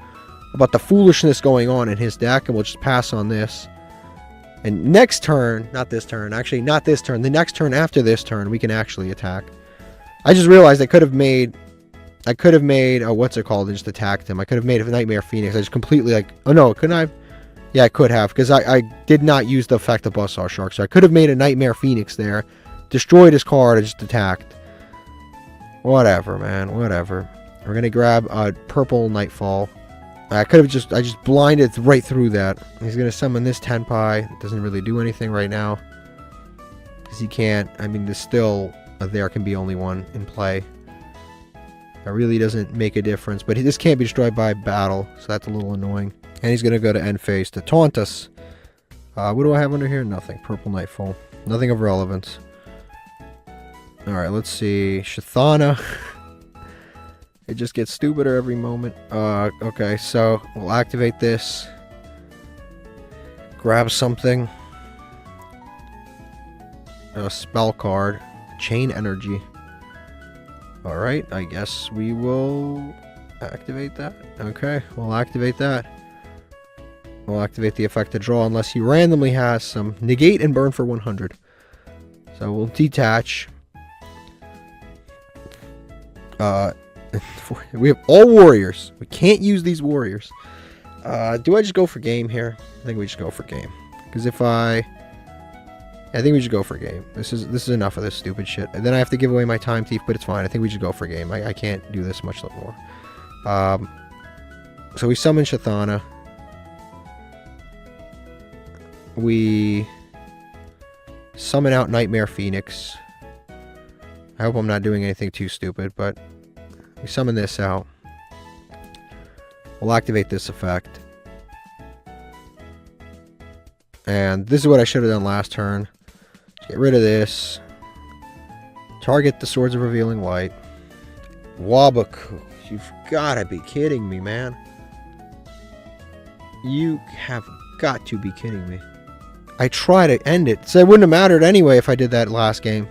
about the foolishness going on in his deck, and we'll just pass on this. And next turn, not this turn, actually not this turn, the next turn after this turn, we can actually attack. I just realized I could have made, what's it called, and just attacked him. I could have made a Nightmare Phoenix. I just completely, like, oh no, couldn't I? Yeah, I could have, because I did not use the effect of Buzzsaw Shark, so I could have made a Nightmare Phoenix there, destroyed his card, and just attacked. Whatever, man, whatever. We're going to grab a Purple Nightfall. I just blinded right through that. He's going to summon this Tenpai. It doesn't really do anything right now, because he can't, I mean, there's still, there can be only one in play. That really doesn't make a difference, but this can't be destroyed by battle, so that's a little annoying. And he's going to go to end phase to taunt us. What do I have under here? Nothing. Purple Nightfall. Nothing of relevance. Alright, let's see. Shathana. It just gets stupider every moment. Okay, so we'll activate this. Grab something. A spell card. Chain Energy. Alright, I guess we will activate that. Okay, we'll activate that. We'll activate the effect to draw unless he randomly has some negate and burn for 100. So we'll detach. We have all warriors. We can't use these warriors. Do I just go for game here? I think we just go for game. Because if I think we should go for game. This is enough of this stupid shit. And then I have to give away my Time Thief, but it's fine. I think we should go for game. I can't do this much more. So we summon Shathana. We summon out Nightmare Phoenix. I hope I'm not doing anything too stupid, but we summon this out. We'll activate this effect. And this is what I should have done last turn. Get rid of this. Target the Swords of Revealing Light. Wabaku. You've got to be kidding me, man. You have got to be kidding me. I try to end it. So it wouldn't have mattered anyway if I did that last game.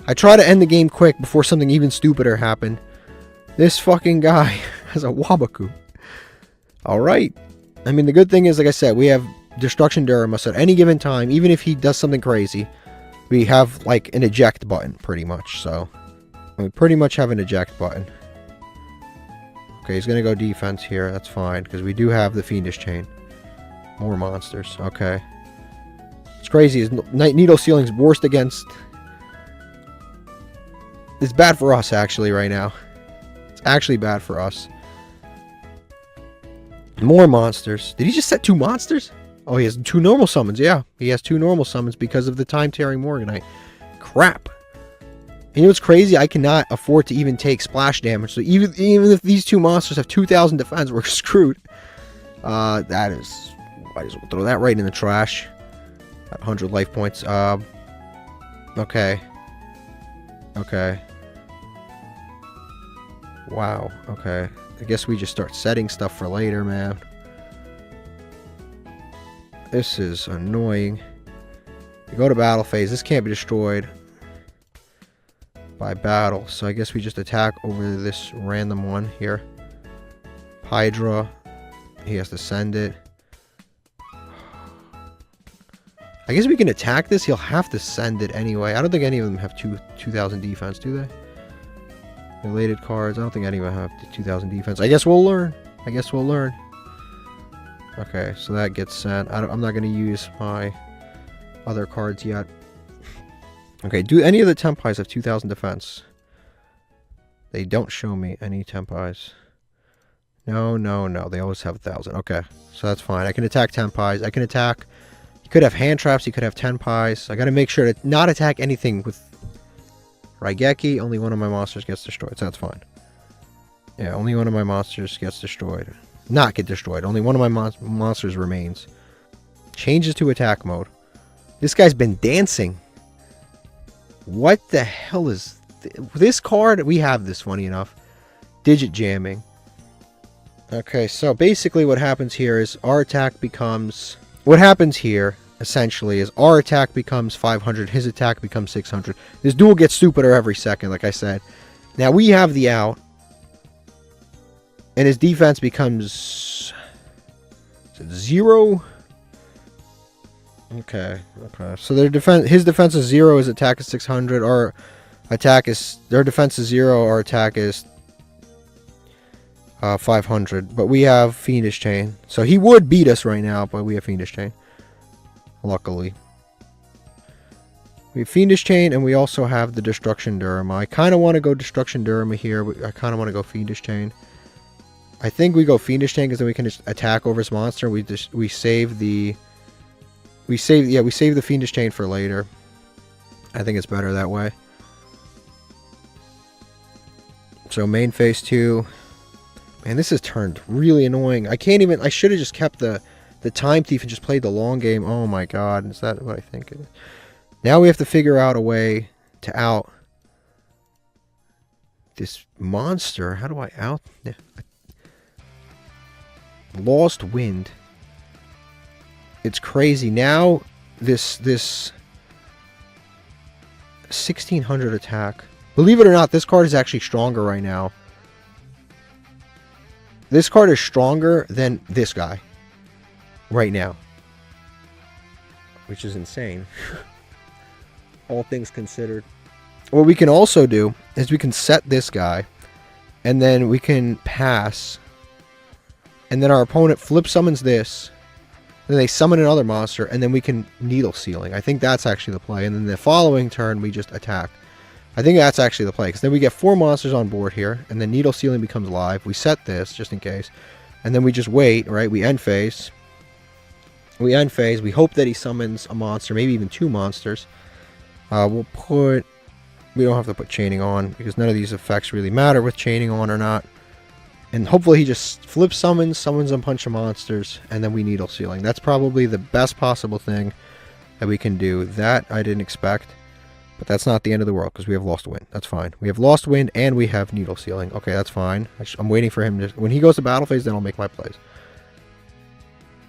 I try to end the game quick before something even stupider happened. This fucking guy has a Wabaku. Alright. I mean, the good thing is, like I said, we have Destruction Durama, so at any given time, even if he does something crazy, we have, like, an eject button, pretty much, so. We pretty much have an eject button. Okay, he's gonna go defense here, that's fine, because we do have the Fiendish Chain. More monsters, okay. It's crazy, is Needle Sealing's worst against... It's bad for us, actually, right now. It's actually bad for us. More monsters. Did he just set 2 monsters? Oh, he has 2 normal summons. Yeah, he has 2 normal summons because of the Time-Tearing Morganite. Crap. And you know what's crazy? I cannot afford to even take splash damage. So even if these 2 monsters have 2,000 defense, we're screwed. That is... Might as well throw that right in the trash. At 100 life points. Okay. Okay. Wow. Okay. I guess we just start setting stuff for later, man. This is annoying. We go to battle phase. This can't be destroyed by battle. So I guess we just attack over this random one here. Hydra. He has to send it. I guess we can attack this. He'll have to send it anyway. I don't think any of them have 2,000 defense, do they? Related cards. I don't think any of them have 2,000 defense. I guess we'll learn. I guess we'll learn. Okay, so that gets sent. I'm not going to use my other cards yet. Okay, do any of the Tenpais have 2,000 defense? They don't show me any Tenpais. No, no, no. They always have 1,000. Okay, so that's fine. I can attack Tenpais. I can attack... He could have hand traps, he could have Tenpais. I gotta make sure to not attack anything with Raigeki. Only one of my monsters gets destroyed, so that's fine. Yeah, only one of my monsters gets destroyed. Not get destroyed, only one of my monsters remains. Changes to attack mode. This guy's been dancing. What the hell is... This card, we have this, funny enough. Digit jamming. Okay, so basically what happens here is our attack becomes... What happens here essentially, is our attack becomes 500, his attack becomes 600. This duel gets stupider every second, like I said. Now we have the out, and his defense becomes 0. Okay. So his defense is 0, his attack is 600. Their defense is 0, our attack is 500. But we have Fiendish Chain, so he would beat us right now, but we have Fiendish Chain. Luckily, we have Fiendish Chain, and we also have the Destruction Durama. I kind of want to go Destruction Durama here, but I kind of want to go Fiendish Chain. I think we go Fiendish Chain because then we can just attack over his monster. We save the Fiendish Chain for later. I think it's better that way. So main phase 2. Man, this has turned really annoying. I should have just kept the Time Thief and just played the long game. Oh my god, is that what I think it is? Now we have to figure out a way to out this monster. How do I out? Lost Wind. It's crazy. Now this 1600 attack. Believe it or not, this card is actually stronger right now. This card is stronger than this guy right now, which is insane. All things considered. What we can also do is we can set this guy, and then we can pass, and then our opponent flip summons this, then they summon another monster, and then we can Needle Sealing. I think that's actually the play, and then the following turn we just attack. I think that's actually the play, because then we get 4 monsters on board here, and then Needle Sealing becomes live. We set this, just in case, and then we just wait, right? We end phase. We hope that he summons a monster, maybe even 2 monsters. We don't have to put Chaining on, because none of these effects really matter with Chaining on or not. And hopefully he just flip summons a bunch of monsters, and then we Needle Sealing. That's probably the best possible thing that we can do. That I didn't expect, but that's not the end of the world, because we have Lost Wind. That's fine. We have Lost Wind, and we have Needle Sealing. Okay, that's fine. I'm waiting for him to... When he goes to battle phase, then I'll make my plays.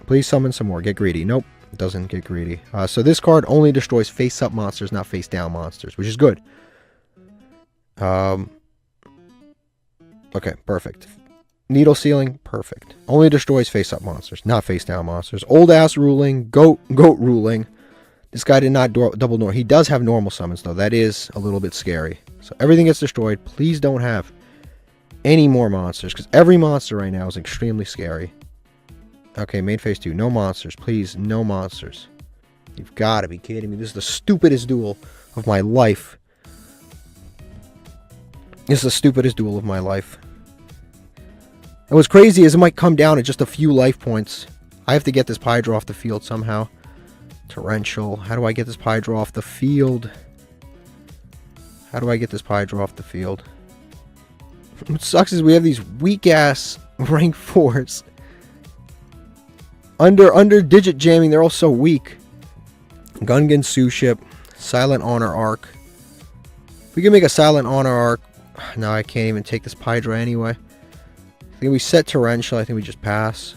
Please summon some more. Get greedy. Nope. It doesn't get greedy. So this card only destroys face-up monsters, not face-down monsters, which is good. Okay, perfect. Needle Sealing, perfect. Only destroys face-up monsters, not face-down monsters. Old-ass ruling, goat ruling. This guy did not double normal. He does have normal summons, though. That is a little bit scary. So everything gets destroyed. Please don't have any more monsters, because every monster right now is extremely scary. Okay, main phase 2. No monsters. Please, no monsters. You've got to be kidding me. This is the stupidest duel of my life. This is the stupidest duel of my life. And what's crazy is it might come down to just a few life points. I have to get this Hydra off the field somehow. Torrential. How do I get this Hydra off the field? What sucks is we have these weak-ass rank 4s. Under digit jamming, they're all so weak. Gungan Sue Ship. Silent Honor Arc. We can make a Silent Honor Arc. No, I can't even take this Hydra anyway. I think we set Torrential. I think we just pass.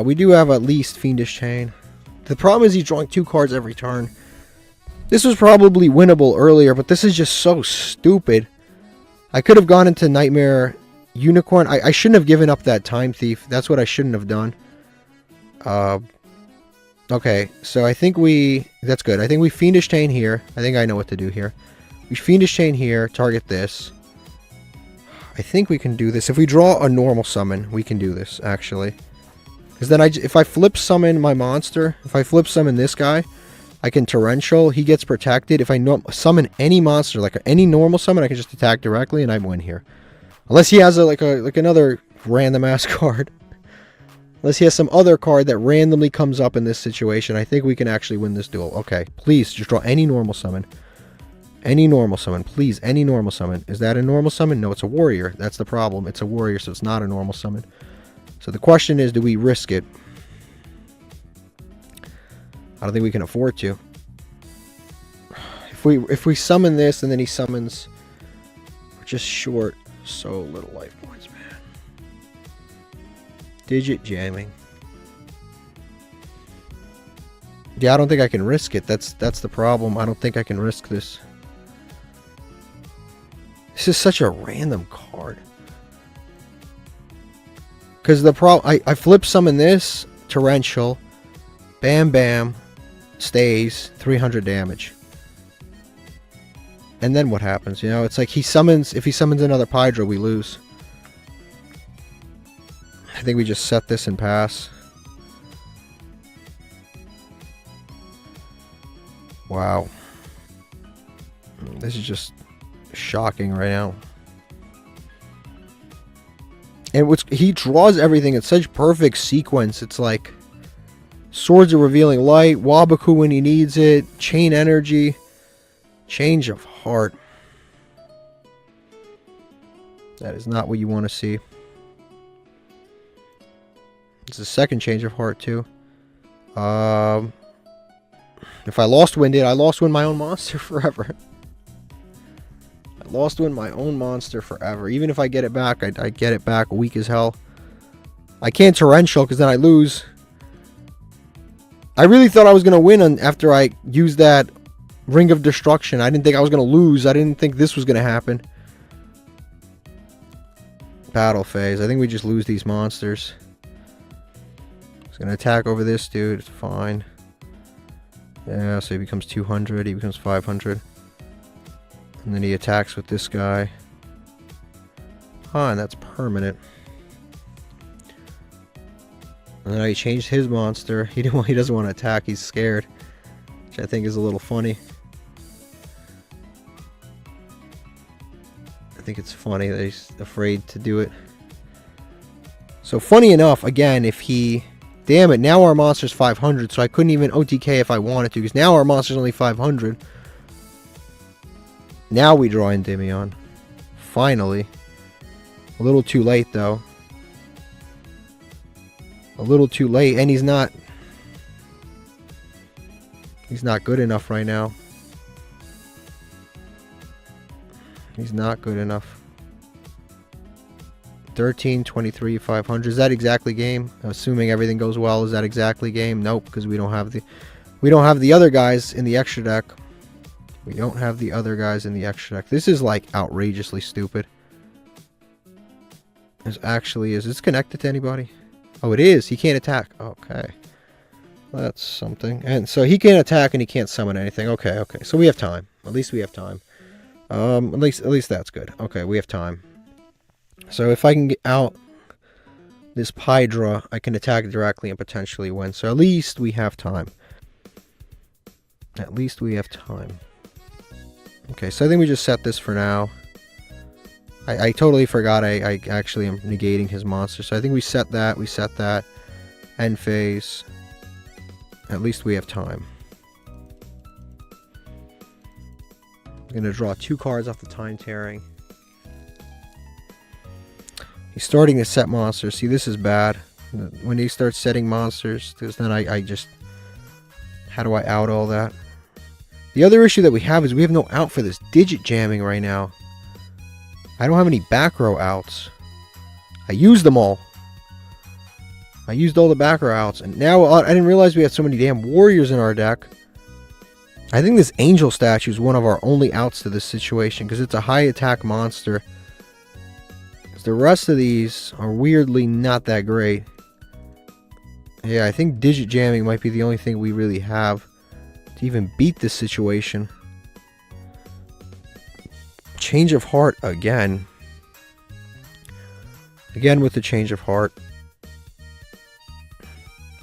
We do have at least Fiendish Chain. The problem is he's drawing 2 cards every turn. This was probably winnable earlier, but this is just so stupid. I could have gone into Nightmare Unicorn. I shouldn't have given up that Time Thief. That's what I shouldn't have done. Okay, so I think that's good. I think we Fiendish Chain here. I think I know what to do here. We Fiendish Chain here, target this. I think we can do this. If we draw a normal summon, we can do this, actually. Because then if I flip summon my monster, if I flip summon this guy, I can Torrential. He gets protected. If I summon any monster, like any normal summon, I can just attack directly and I win here. Unless he has like another random ass card. Unless he has some other card that randomly comes up in this situation, I think we can actually win this duel. Okay, please just draw any normal summon. Any normal summon, please, any normal summon. Is that a normal summon? No, it's a warrior. That's the problem. It's a warrior, so it's not a normal summon. So the question is, do we risk it? I don't think we can afford to. If we summon this and then he summons, we're just short so little life points, man. Digit jamming. Yeah, I don't think I can risk it. That's the problem. I don't think I can risk this. This is such a random card. Because the problem... I flip summon this. Torrential. Bam, bam. Stays. 300 damage. And then what happens? You know, it's like he summons... If he summons another Pydra, we lose. I think we just set this and pass. Wow. This is just shocking right now. And he draws everything in such perfect sequence. It's like Swords of Revealing Light, Wabaku when he needs it, Chain Energy, Change of Heart. That is not what you want to see. It's the second Change of Heart too. If I lost wind it, I lost wind my own monster forever. I lost wind my own monster forever. Even if I get it back, I get it back weak as hell. I can't torrential because then I lose. I really thought I was going to win after I used that Ring of Destruction. I didn't think I was going to lose. I didn't think this was going to happen. Battle phase. I think we just lose these monsters. He's going to attack over this dude. It's fine. Yeah, so he becomes 200, he becomes 500. And then he attacks with this guy. And that's permanent. And then he changed his monster. He doesn't want to attack, he's scared. Which I think is a little funny. I think it's funny that he's afraid to do it. So funny enough, again, if he... Damn it, now our monster's 500, so I couldn't even OTK if I wanted to, because now our monster's only 500. Now we draw Endymion. Finally. A little too late, though. A little too late, and he's not good enough right now. He's not good enough. 13, 23, 500. Is that exactly game? Assuming everything goes well, is that exactly game? Nope, because we don't have the other guys in the extra deck. We don't have the other guys in the extra deck. This is like outrageously stupid. This actually is. Is this connected to anybody? Oh, it is. He can't attack. Okay. That's something. And so he can't attack and he can't summon anything. Okay, okay. So we have time. At least we have time. At least that's good. Okay, we have time. So if I can get out this Pydra, I can attack directly and potentially win. So at least we have time. At least we have time. Okay, so I think we just set this for now. I totally forgot I actually am negating his monster. So I think we set that. End phase. At least we have time. I'm going to draw 2 cards off the Time Tearing. He's starting to set monsters. See, this is bad. When he starts setting monsters, because then I just... How do I out all that? The other issue that we have is we have no out for this digit jamming right now. I don't have any back row outs. I used them all. I used all the back row outs. And now I didn't realize we had so many damn warriors in our deck. I think this angel statue is one of our only outs to this situation, because it's a high attack monster. The rest of these are weirdly not that great. Yeah, I think digit jamming might be the only thing we really have to even beat this situation. Change of Heart again. Again with the Change of Heart.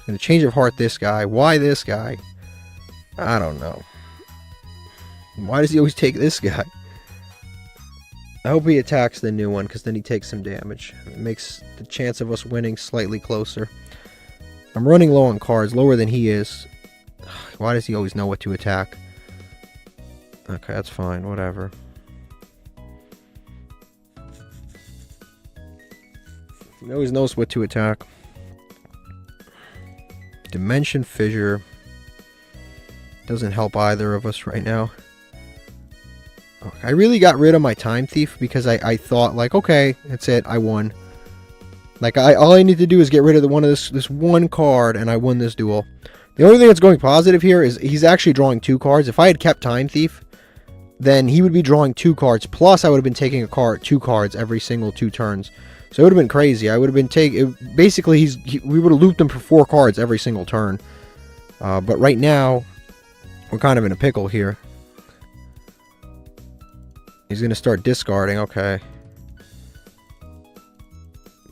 And the Change of Heart this guy. Why this guy? I don't know. Why does he always take this guy? I hope he attacks the new one, because then he takes some damage. It makes the chance of us winning slightly closer. I'm running low on cards, lower than he is. Why does he always know what to attack? Okay, that's fine, whatever. He always knows what to attack. Dimension Fissure. Doesn't help either of us right now. I really got rid of my Time Thief because I thought, like, okay, that's it, I won. Like, all I need to do is get rid of this one card and I won this duel. The only thing that's going positive here is he's actually drawing 2 cards. If I had kept Time Thief, then he would be drawing 2 cards. Plus, I would have been taking 2 cards every single 2 turns. So it would have been crazy. I would have been taking... Basically, we would have looped him for 4 cards every single turn. But right now, we're kind of in a pickle here. He's going to start discarding. Okay.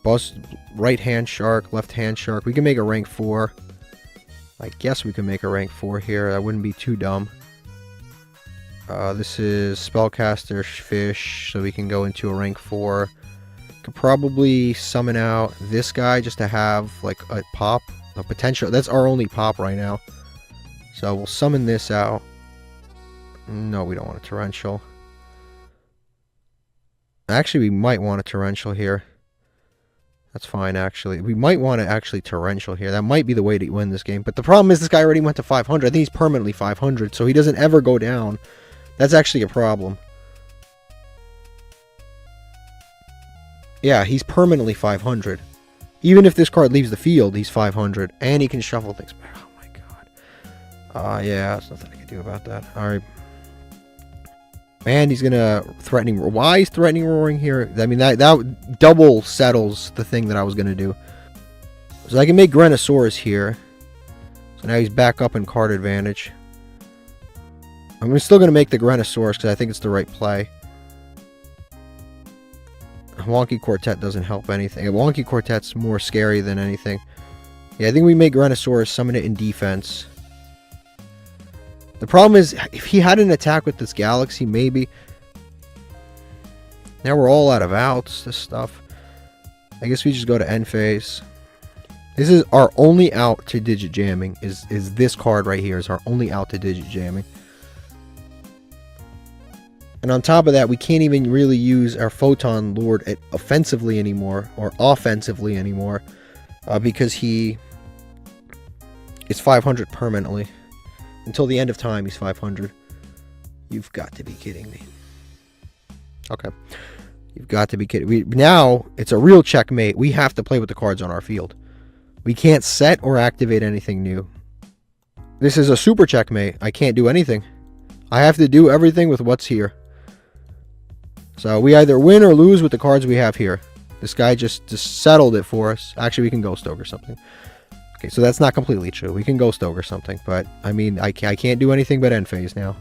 Boss, right hand shark, left hand shark. We can make a rank 4. I guess we can make a rank 4 here. That wouldn't be too dumb. This is spellcaster fish, so we can go into a rank 4. Could probably summon out this guy just to have like a pop, a potential. That's our only pop right now. So we'll summon this out. No, we don't want a torrential. Actually, we might want a torrential here. That's fine, actually. We might want to actually torrential here. That might be the way to win this game. But the problem is this guy already went to 500. I think he's permanently 500, so he doesn't ever go down. That's actually a problem. Yeah, he's permanently 500. Even if this card leaves the field, he's 500. And he can shuffle things back. Oh my god. Yeah, there's nothing I can do about that. Alright. And he's gonna threatening. Why is threatening roaring here? I mean, that double settles the thing that I was gonna do. So I can make Grenosaurus here. So now he's back up in card advantage. I'm still gonna make the Grenosaurus because I think it's the right play. Wonky Quartet doesn't help anything. Wonky Quartet's more scary than anything. Yeah, I think we make Grenosaurus, summon it in defense. The problem is, if he had an attack with this Galaxy, maybe. Now we're all out of outs, this stuff. I guess we just go to end phase. This is our only out to digit jamming, is this card right here is our only out to digit jamming. And on top of that, we can't even really use our Photon Lord offensively anymore, or offensively anymore, because he is 500 permanently. Until the end of time, he's 500. You've got to be kidding me. Okay. You've got to be kidding. Now, it's a real checkmate. We have to play with the cards on our field. We can't set or activate anything new. This is a super checkmate. I can't do anything. I have to do everything with what's here. So we either win or lose with the cards we have here. This guy just settled it for us. Actually, we can Ghost Ogre something. Okay, so that's not completely true. We can Ghost Ogre something, but I mean, I can't do anything but end phase now.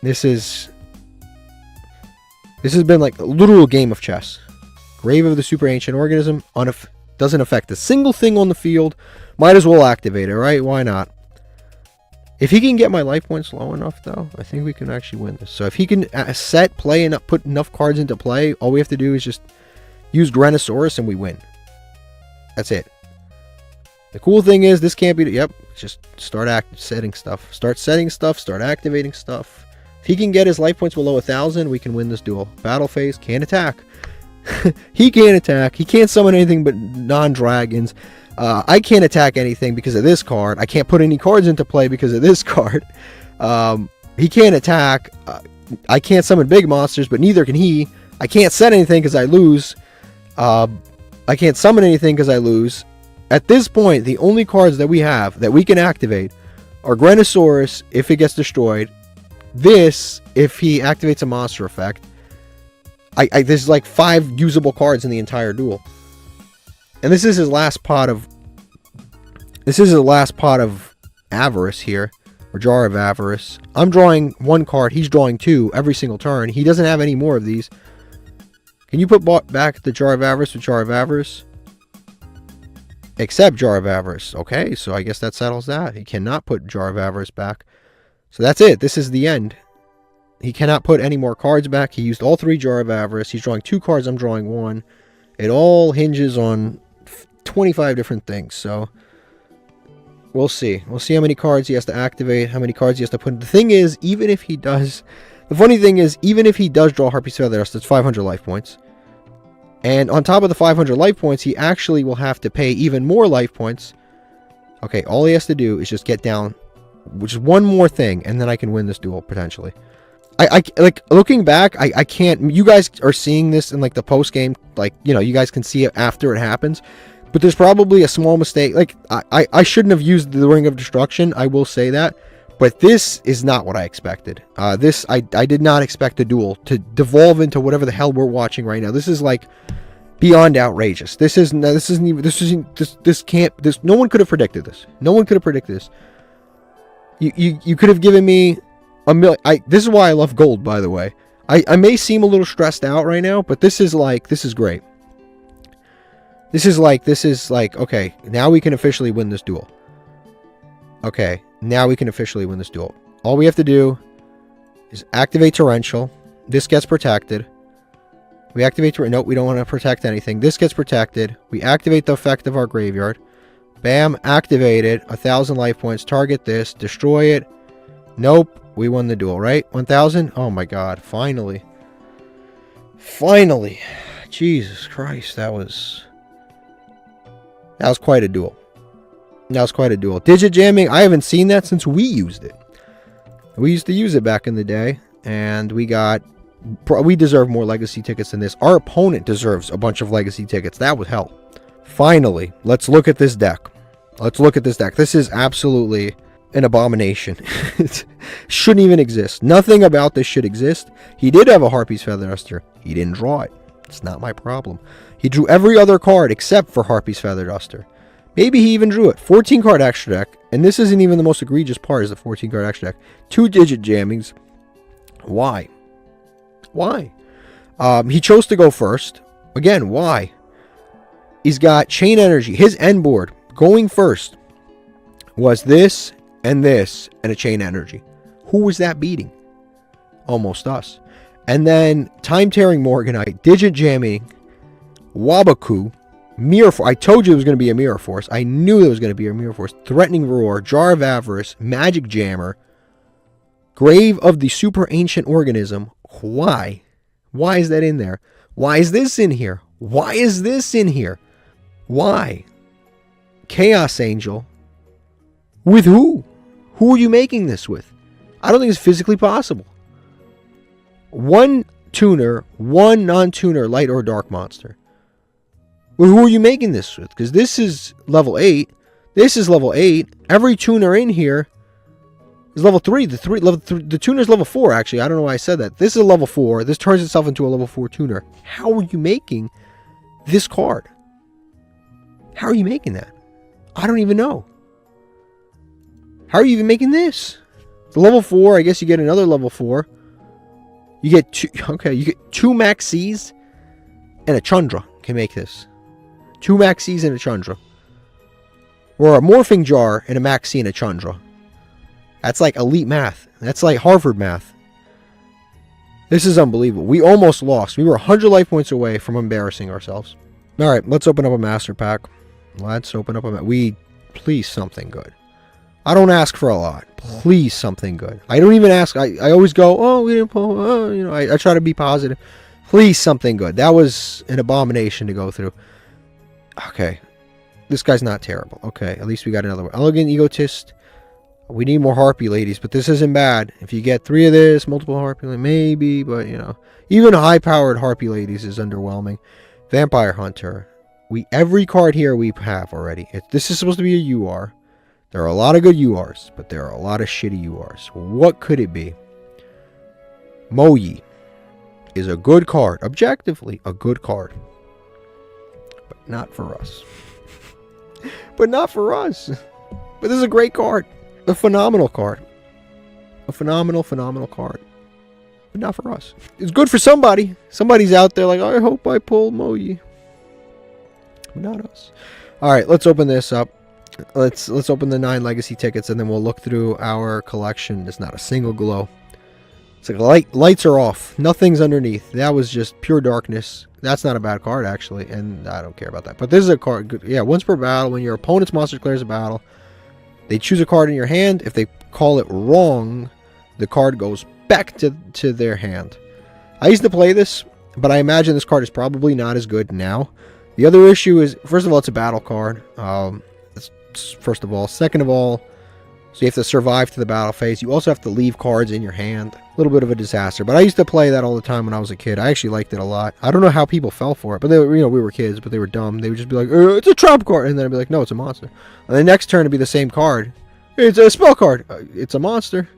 This has been like a literal game of chess. Grave of the Super Ancient Organism doesn't affect a single thing on the field. Might as well activate it, right? Why not? If he can get my life points low enough, though, I think we can actually win this. So if he can set, play, and put enough cards into play, all we have to do is just use Grenosaurus and we win. That's it. The cool thing is, this can't be... Yep, just start setting stuff. Start setting stuff, start activating stuff. If he can get his life points below 1,000, we can win this duel. Battle phase, can't attack. He can't attack. He can't summon anything but non-dragons. I can't attack anything because of this card. I can't put any cards into play because of this card. He can't attack. I can't summon big monsters, but neither can he. I can't set anything because I lose. I can't summon anything because I lose. At this point, the only cards that we have that we can activate are Grenosaurus if it gets destroyed. This, if he activates a monster effect. There's like 5 usable cards in the entire duel. And this is his last pot of... This is his last pot of Avarice here. Or Jar of Avarice. I'm drawing 1 card. He's drawing 2 every single turn. He doesn't have any more of these. Can you put back the Jar of Avarice with Jar of Avarice? Except Jar of Avarice. Okay, so I guess that settles that. He cannot put Jar of Avarice back. So that's it. This is the end. He cannot put any more cards back. He used all 3 Jar of Avarice. He's drawing 2 cards. I'm drawing 1. It all hinges on 25 different things. So we'll see. We'll see how many cards he has to activate, how many cards he has to put. The thing is, even if he does... The funny thing is, even if he does draw Harpy's Feather Dust, that's 500 life points. And on top of the 500 life points, he actually will have to pay even more life points. Okay, all he has to do is just get down just 1 more thing, and then I can win this duel, potentially. I like, looking back, I can't... You guys are seeing this in, like, the post-game, like, you know, you guys can see it after it happens. But there's probably a small mistake. Like, I shouldn't have used the Ring of Destruction. I will say that. But this is not what I expected. I did not expect the duel to devolve into whatever the hell we're watching right now. This is like beyond outrageous. This can't, no one could have predicted this. No one could have predicted this. You could have given me a million. This is why I love gold, by the way. I may seem a little stressed out right now, but this is great. This is like, okay, now we can officially win this duel. Okay, now we can officially win this duel. All we have to do is activate Torrential. This gets protected. We activate... Nope, we don't want to protect anything. This gets protected. We activate the effect of our graveyard. Bam, activated. 1,000 life points. Target this. Destroy it. Nope, we won the duel, right? 1,000? Oh my god, finally. Finally. Jesus Christ, that was quite a duel. That was quite a duel. Digit jamming, I haven't seen that since we used it. We used to use it back in the day, and we deserve more legacy tickets than this. Our opponent deserves a bunch of legacy tickets. That would help. Finally, let's look at this deck. Let's look at this deck. This is absolutely an abomination. It shouldn't even exist. Nothing about this should exist. He did have a Harpy's Feather Duster. He didn't draw it. It's not my problem. He drew every other card except for Harpy's Feather Duster. Maybe he even drew it. 14 card extra deck. And this isn't even the most egregious part, is the 14 card extra deck. 2 digit jammings. Why? Why? He chose to go first. Again, why? He's got Chain Energy. His end board going first was this and a Chain Energy. Who was that beating? Almost us. And then Time Tearing Morganite, Digit Jamming, Wabaku, Mirror Force. I told you it was going to be a Mirror Force. I knew there was going to be a Mirror Force. Threatening Roar, Jar of Avarice, Magic Jammer, Grave of the Super Ancient Organism. Why? Why is that in there? Why is this in here? Why is this in here? Why? Chaos Angel. With who? Who are you making this with? I don't think it's physically possible. One tuner, one non-tuner, light or dark monster. Well, who are you making this with? Because this is level 8. This is level 8. Every tuner in here is level 3. The tuner is level 4, actually. I don't know why I said that. This is a level 4. This turns itself into a level 4 tuner. How are you making this card? How are you making that? I don't even know. How are you even making this? The level 4, I guess you get another level 4. You get 2, okay, you get 2 Maxis and a Chandra can make this. 2 Maxis and a Chandra. Or a Morphing Jar and a Maxi and a Chandra. That's like elite math. That's like Harvard math. This is unbelievable. We almost lost. We were 100 life points away from embarrassing ourselves. Alright, let's open up a master pack. Let's open up a... Please, something good. I don't ask for a lot. Please, something good. I don't even ask. I always go, oh, we didn't pull. Oh, you know, I try to be positive. Please, something good. That was an abomination to go through. Okay. This guy's not terrible. Okay, at least we got another one. Elegant Egotist. We need more Harpy Ladies, but this isn't bad. If you get 3 of this, multiple Harpy Ladies, maybe, but, you know. Even high-powered Harpy Ladies is underwhelming. Vampire Hunter. Every card here we have already. This is supposed to be a UR. There are a lot of good URs, but there are a lot of shitty URs. What could it be? Moyi is a good card. Objectively, a good card. But not for us. But not for us. But this is a great card. A phenomenal card. A phenomenal card. But not for us. It's good for somebody. Somebody's out there like, I hope I pull Moyi. But not us. Alright, let's open this up. Let's open the 9 legacy tickets and then we'll look through our collection. There's not a single glow. It's like lights are off. Nothing's underneath. That was just pure darkness. That's not a bad card actually, and I don't care about that. But this is a card. Yeah, once per battle, when your opponent's monster declares a battle, they choose a card in your hand. If they call it wrong, the card goes back to their hand. I used to play this, but I imagine this card is probably not as good now. The other issue is, first of all, it's a battle card. First of all. Second of all, So you have to survive to the battle phase. You also have to leave cards in your hand. A little bit of a disaster. But I used to play that all the time when I was a kid. I actually liked it a lot. I don't know how people fell for it. But they were, we were kids, but they were dumb. They would just be like, it's a trap card. And then I'd be like, no, it's a monster. And the next turn it'd be the same card. It's a spell card. It's a monster.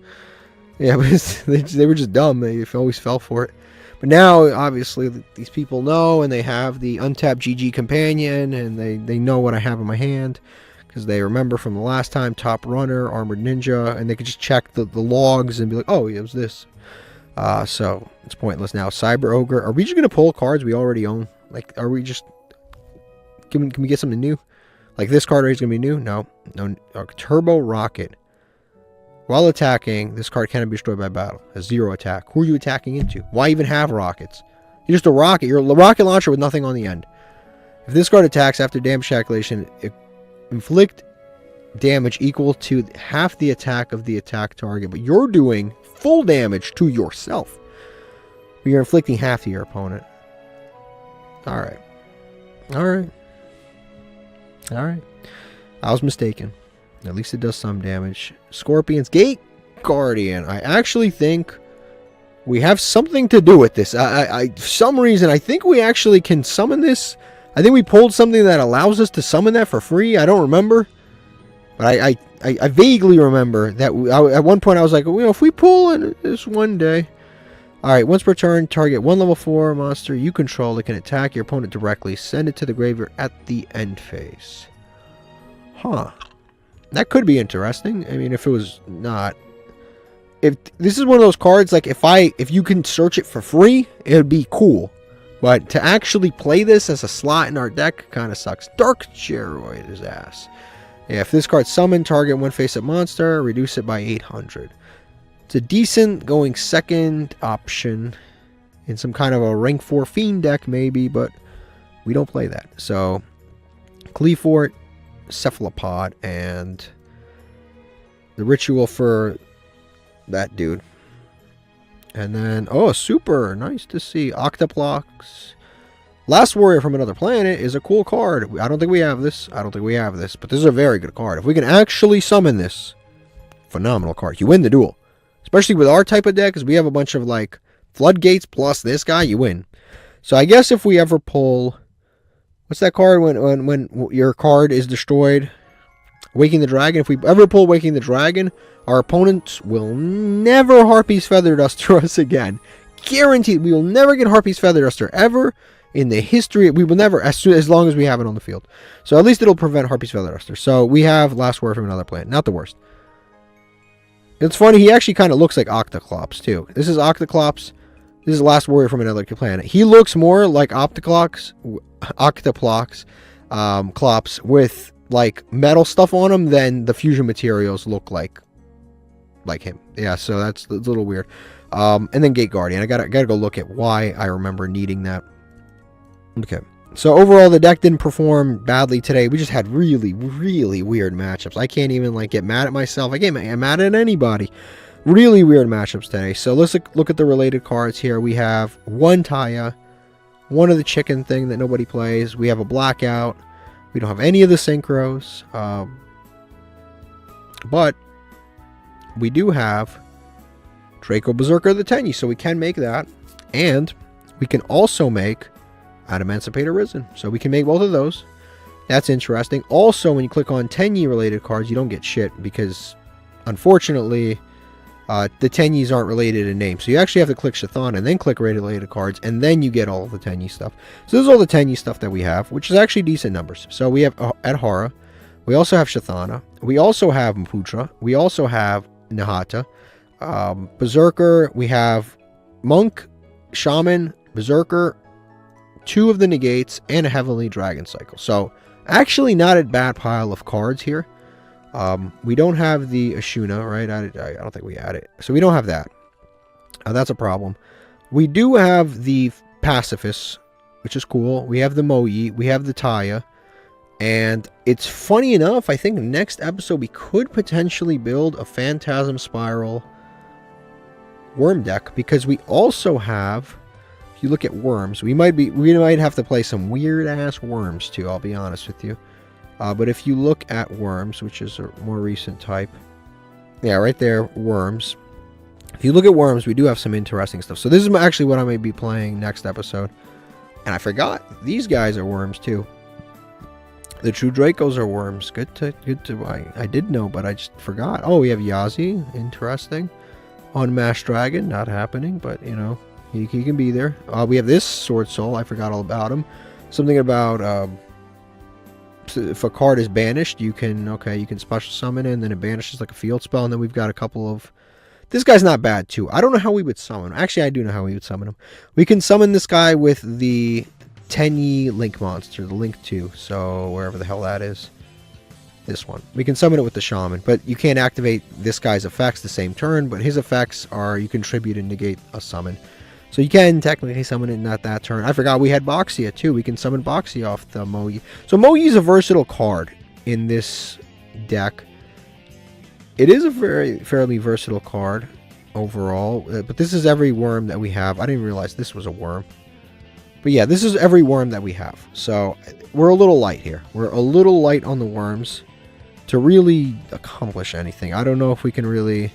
Yeah, but they were just dumb. They always fell for it. But now, obviously, these people know, and they have the untapped GG companion, and they know what I have in my hand, because they remember from the last time, Top Runner, Armored Ninja, and they could just check the logs and be like, oh, it was this. So, it's pointless now. Cyber Ogre. Are we just going to pull cards we already own? Like, are we just... Can we get something new? Like, this card right is going to be new? No. Turbo Rocket. While attacking, this card cannot be destroyed by battle. Has 0 attack. Who are you attacking into? Why even have rockets? You're just a rocket. You're a rocket launcher with nothing on the end. If this card attacks after damage calculation, inflict damage equal to half the attack of the attack target. But you're doing full damage to yourself. But you're inflicting half to your opponent. Alright. Alright. Alright. I was mistaken. At least it does some damage. Scorpion's Gate Guardian. I actually think we have something to do with this. For some reason, I think we actually can summon this. I think we pulled something that allows us to summon that for free. I don't remember. But I vaguely remember that at one point I was like, if we pull it this one day. Alright, once per turn, target one level 4 monster you control that can attack your opponent directly. Send it to the graveyard at the end phase. Huh. That could be interesting. I mean, if it was not... If this is one of those cards, like, if you can search it for free, it would be cool. But to actually play this as a slot in our deck kind of sucks. Dark Geroid his ass. Yeah, if this card summoned, target one face-up monster, reduce it by 800. It's a decent going second option in some kind of a rank 4 Fiend deck, maybe, but we don't play that. So, Cleafort, Cephalopod, and the ritual for that dude. And then, oh, super nice to see. Octoplox. Last Warrior from Another Planet is a cool card. I don't think we have this. But this is a very good card. If we can actually summon this, phenomenal card. You win the duel. Especially with our type of deck, because we have a bunch of, like, Floodgates plus this guy, you win. So I guess if we ever pull... What's that card when your card is destroyed? Waking the Dragon. If we ever pull Waking the Dragon, our opponents will never Harpy's Feather Duster us again. Guaranteed. We will never get Harpy's Feather Duster ever in the history. We will never, as long as we have it on the field. So at least it'll prevent Harpy's Feather Duster. So we have Last Word from Another Planet. Not the worst. It's funny. He actually kind of looks like Octoclops too. This is Octoclops. This is Last Warrior from Another Planet. He looks more like Octoplox, Clops with like metal stuff on him than the fusion materials look like him. Yeah, so that's a little weird. And then Gate Guardian. I gotta go look at why I remember needing that. Okay. So overall, the deck didn't perform badly today. We just had really, really weird matchups. I can't even like get mad at myself. I can't get mad at anybody. Really weird matchups today. So let's look at the related cards here. We have one Taya, one of the chicken thing that nobody plays. We have a Blackout. We don't have any of the Synchros. But we do have Draco Berserker the Tenyi, so we can make that. And we can also make Adamancipator Risen. So we can make both of those. That's interesting. Also, when you click on Tenyi related cards, you don't get shit because, unfortunately, the Tenyis aren't related in name. So you actually have to click Shathana and then click related cards, and then you get all of the Tenyi stuff. So this is all the Tenyi stuff that we have, which is actually decent numbers. So we have Adhara. We also have Shathana. We also have Maputra. We also have Nahata. Berserker. We have Monk, Shaman, Berserker, 2 of the Negates, and a Heavenly Dragon Cycle. So actually not a bad pile of cards here. We don't have the Ashuna, right? I don't think we had it. So we don't have that. That's a problem. We do have the Pacifists, which is cool. We have the Moyi. We have the Taya. And it's funny enough, I think next episode we could potentially build a Phantasm Spiral Worm deck. Because we also have... If you look at worms, we might have to play some weird-ass worms too, I'll be honest with you. But if you look at worms, which is a more recent type, Yeah, right there, worms. If you look at worms, we do have some interesting stuff. So this is actually what I may be playing next episode. And I forgot, these guys are worms too. The true Dracos are worms. Good to I did know, but I just forgot. Oh, we have Yazi. Interesting. Unmasked Dragon. Not happening, but you know, he can be there. We have this Sword Soul. I forgot all about him. Something about if a card is banished, you can special summon it, and then it banishes like a field spell. And then we've got a couple of. This guy's not bad too. I don't know how we would summon him. Actually, I do know how we would summon him. We can summon this guy with the Tenyi Link monster, the Link 2. So wherever the hell that is, this one. We can summon it with the Shaman, but you can't activate this guy's effects the same turn. But his effects are you contribute and negate a summon. So you can technically summon it not that turn. I forgot we had Boxia too. We can summon Boxia off the Moyi. So Moyi is a versatile card in this deck. It is a fairly versatile card overall, but this is every worm that we have. I didn't realize this was a worm. But yeah, this is every worm that we have. So we're a little light here. We're a little light on the worms to really accomplish anything. I don't know if we can really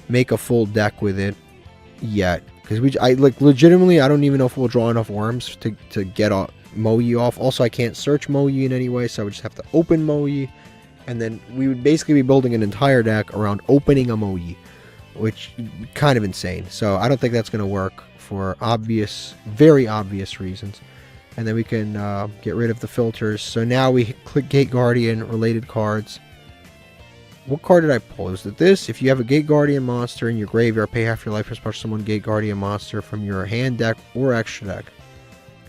make a full deck with it yet. Because legitimately, I don't even know if we'll draw enough worms to get Moyi off. Also, I can't search Moyi in any way, so I would just have to open Moyi. And then we would basically be building an entire deck around opening a Moyi, which is kind of insane. So I don't think that's going to work for very obvious reasons. And then we can get rid of the filters. So now we click Gate Guardian, related cards. What card did I pull? Is it this? If you have a Gate Guardian monster in your graveyard, pay half your life for special summon Gate Guardian monster from your hand deck or extra deck.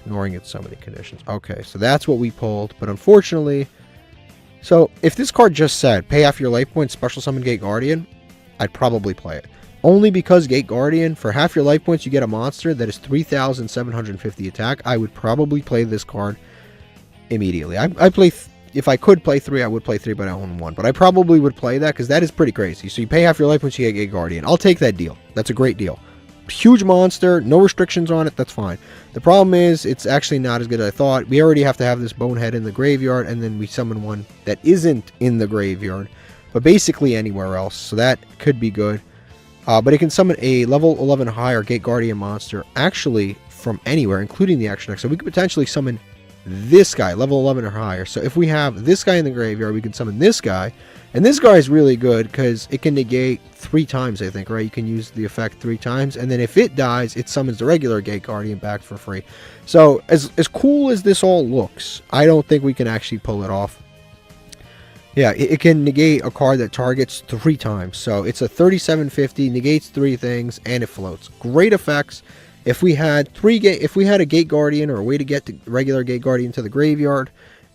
Ignoring its summoning conditions. Okay, so that's what we pulled. But unfortunately... So, if this card just said, pay half your life points, special summon Gate Guardian, I'd probably play it. Only because Gate Guardian, for half your life points, you get a monster that is 3,750 attack. I would probably play this card immediately. If I could play 3, I would play 3, but I own 1. But I probably would play that, because that is pretty crazy. So you pay half your life points, you get Gate Guardian. I'll take that deal. That's a great deal. Huge monster, no restrictions on it, that's fine. The problem is, it's actually not as good as I thought. We already have to have this Bonehead in the graveyard, and then we summon one that isn't in the graveyard, but basically anywhere else, so that could be good. But it can summon a level 11 higher Gate Guardian monster, actually from anywhere, including the action deck. So we could potentially summon this guy, level 11 or higher. So if we have this guy in the graveyard, we can summon this guy. And this guy is really good because it can negate 3 times, I think, right? You can use the effect 3 times. And then if it dies, it summons the regular Gate Guardian back for free. So as cool as this all looks, I don't think we can actually pull it off. Yeah, it can negate a card that targets 3 times. So it's a 3750, negates 3 things, and it floats. Great effects. If we had a Gate Guardian or a way to get the regular Gate Guardian to the graveyard,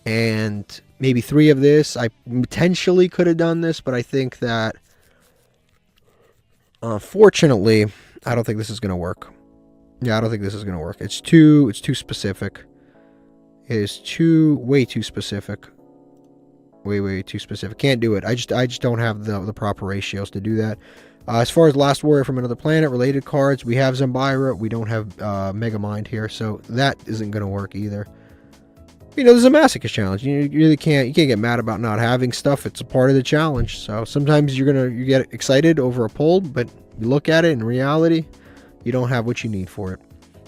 and maybe 3 of this, I potentially could have done this, but I think that fortunately, I don't think this is going to work. Yeah, I don't think this is going to work. It's too specific. It is way too specific. Way too specific. Can't do it. I just don't have the proper ratios to do that. As far as Last Warrior from Another Planet related cards, we have Zambira. We don't have Megamind here, so that isn't going to work either. You know, there's a Masochist challenge. You really can't get mad about not having stuff. It's a part of the challenge. So sometimes you get excited over a pull, but you look at it in reality, you don't have what you need for it.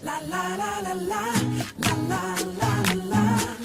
La, la, la, la, la, la, la, la, la.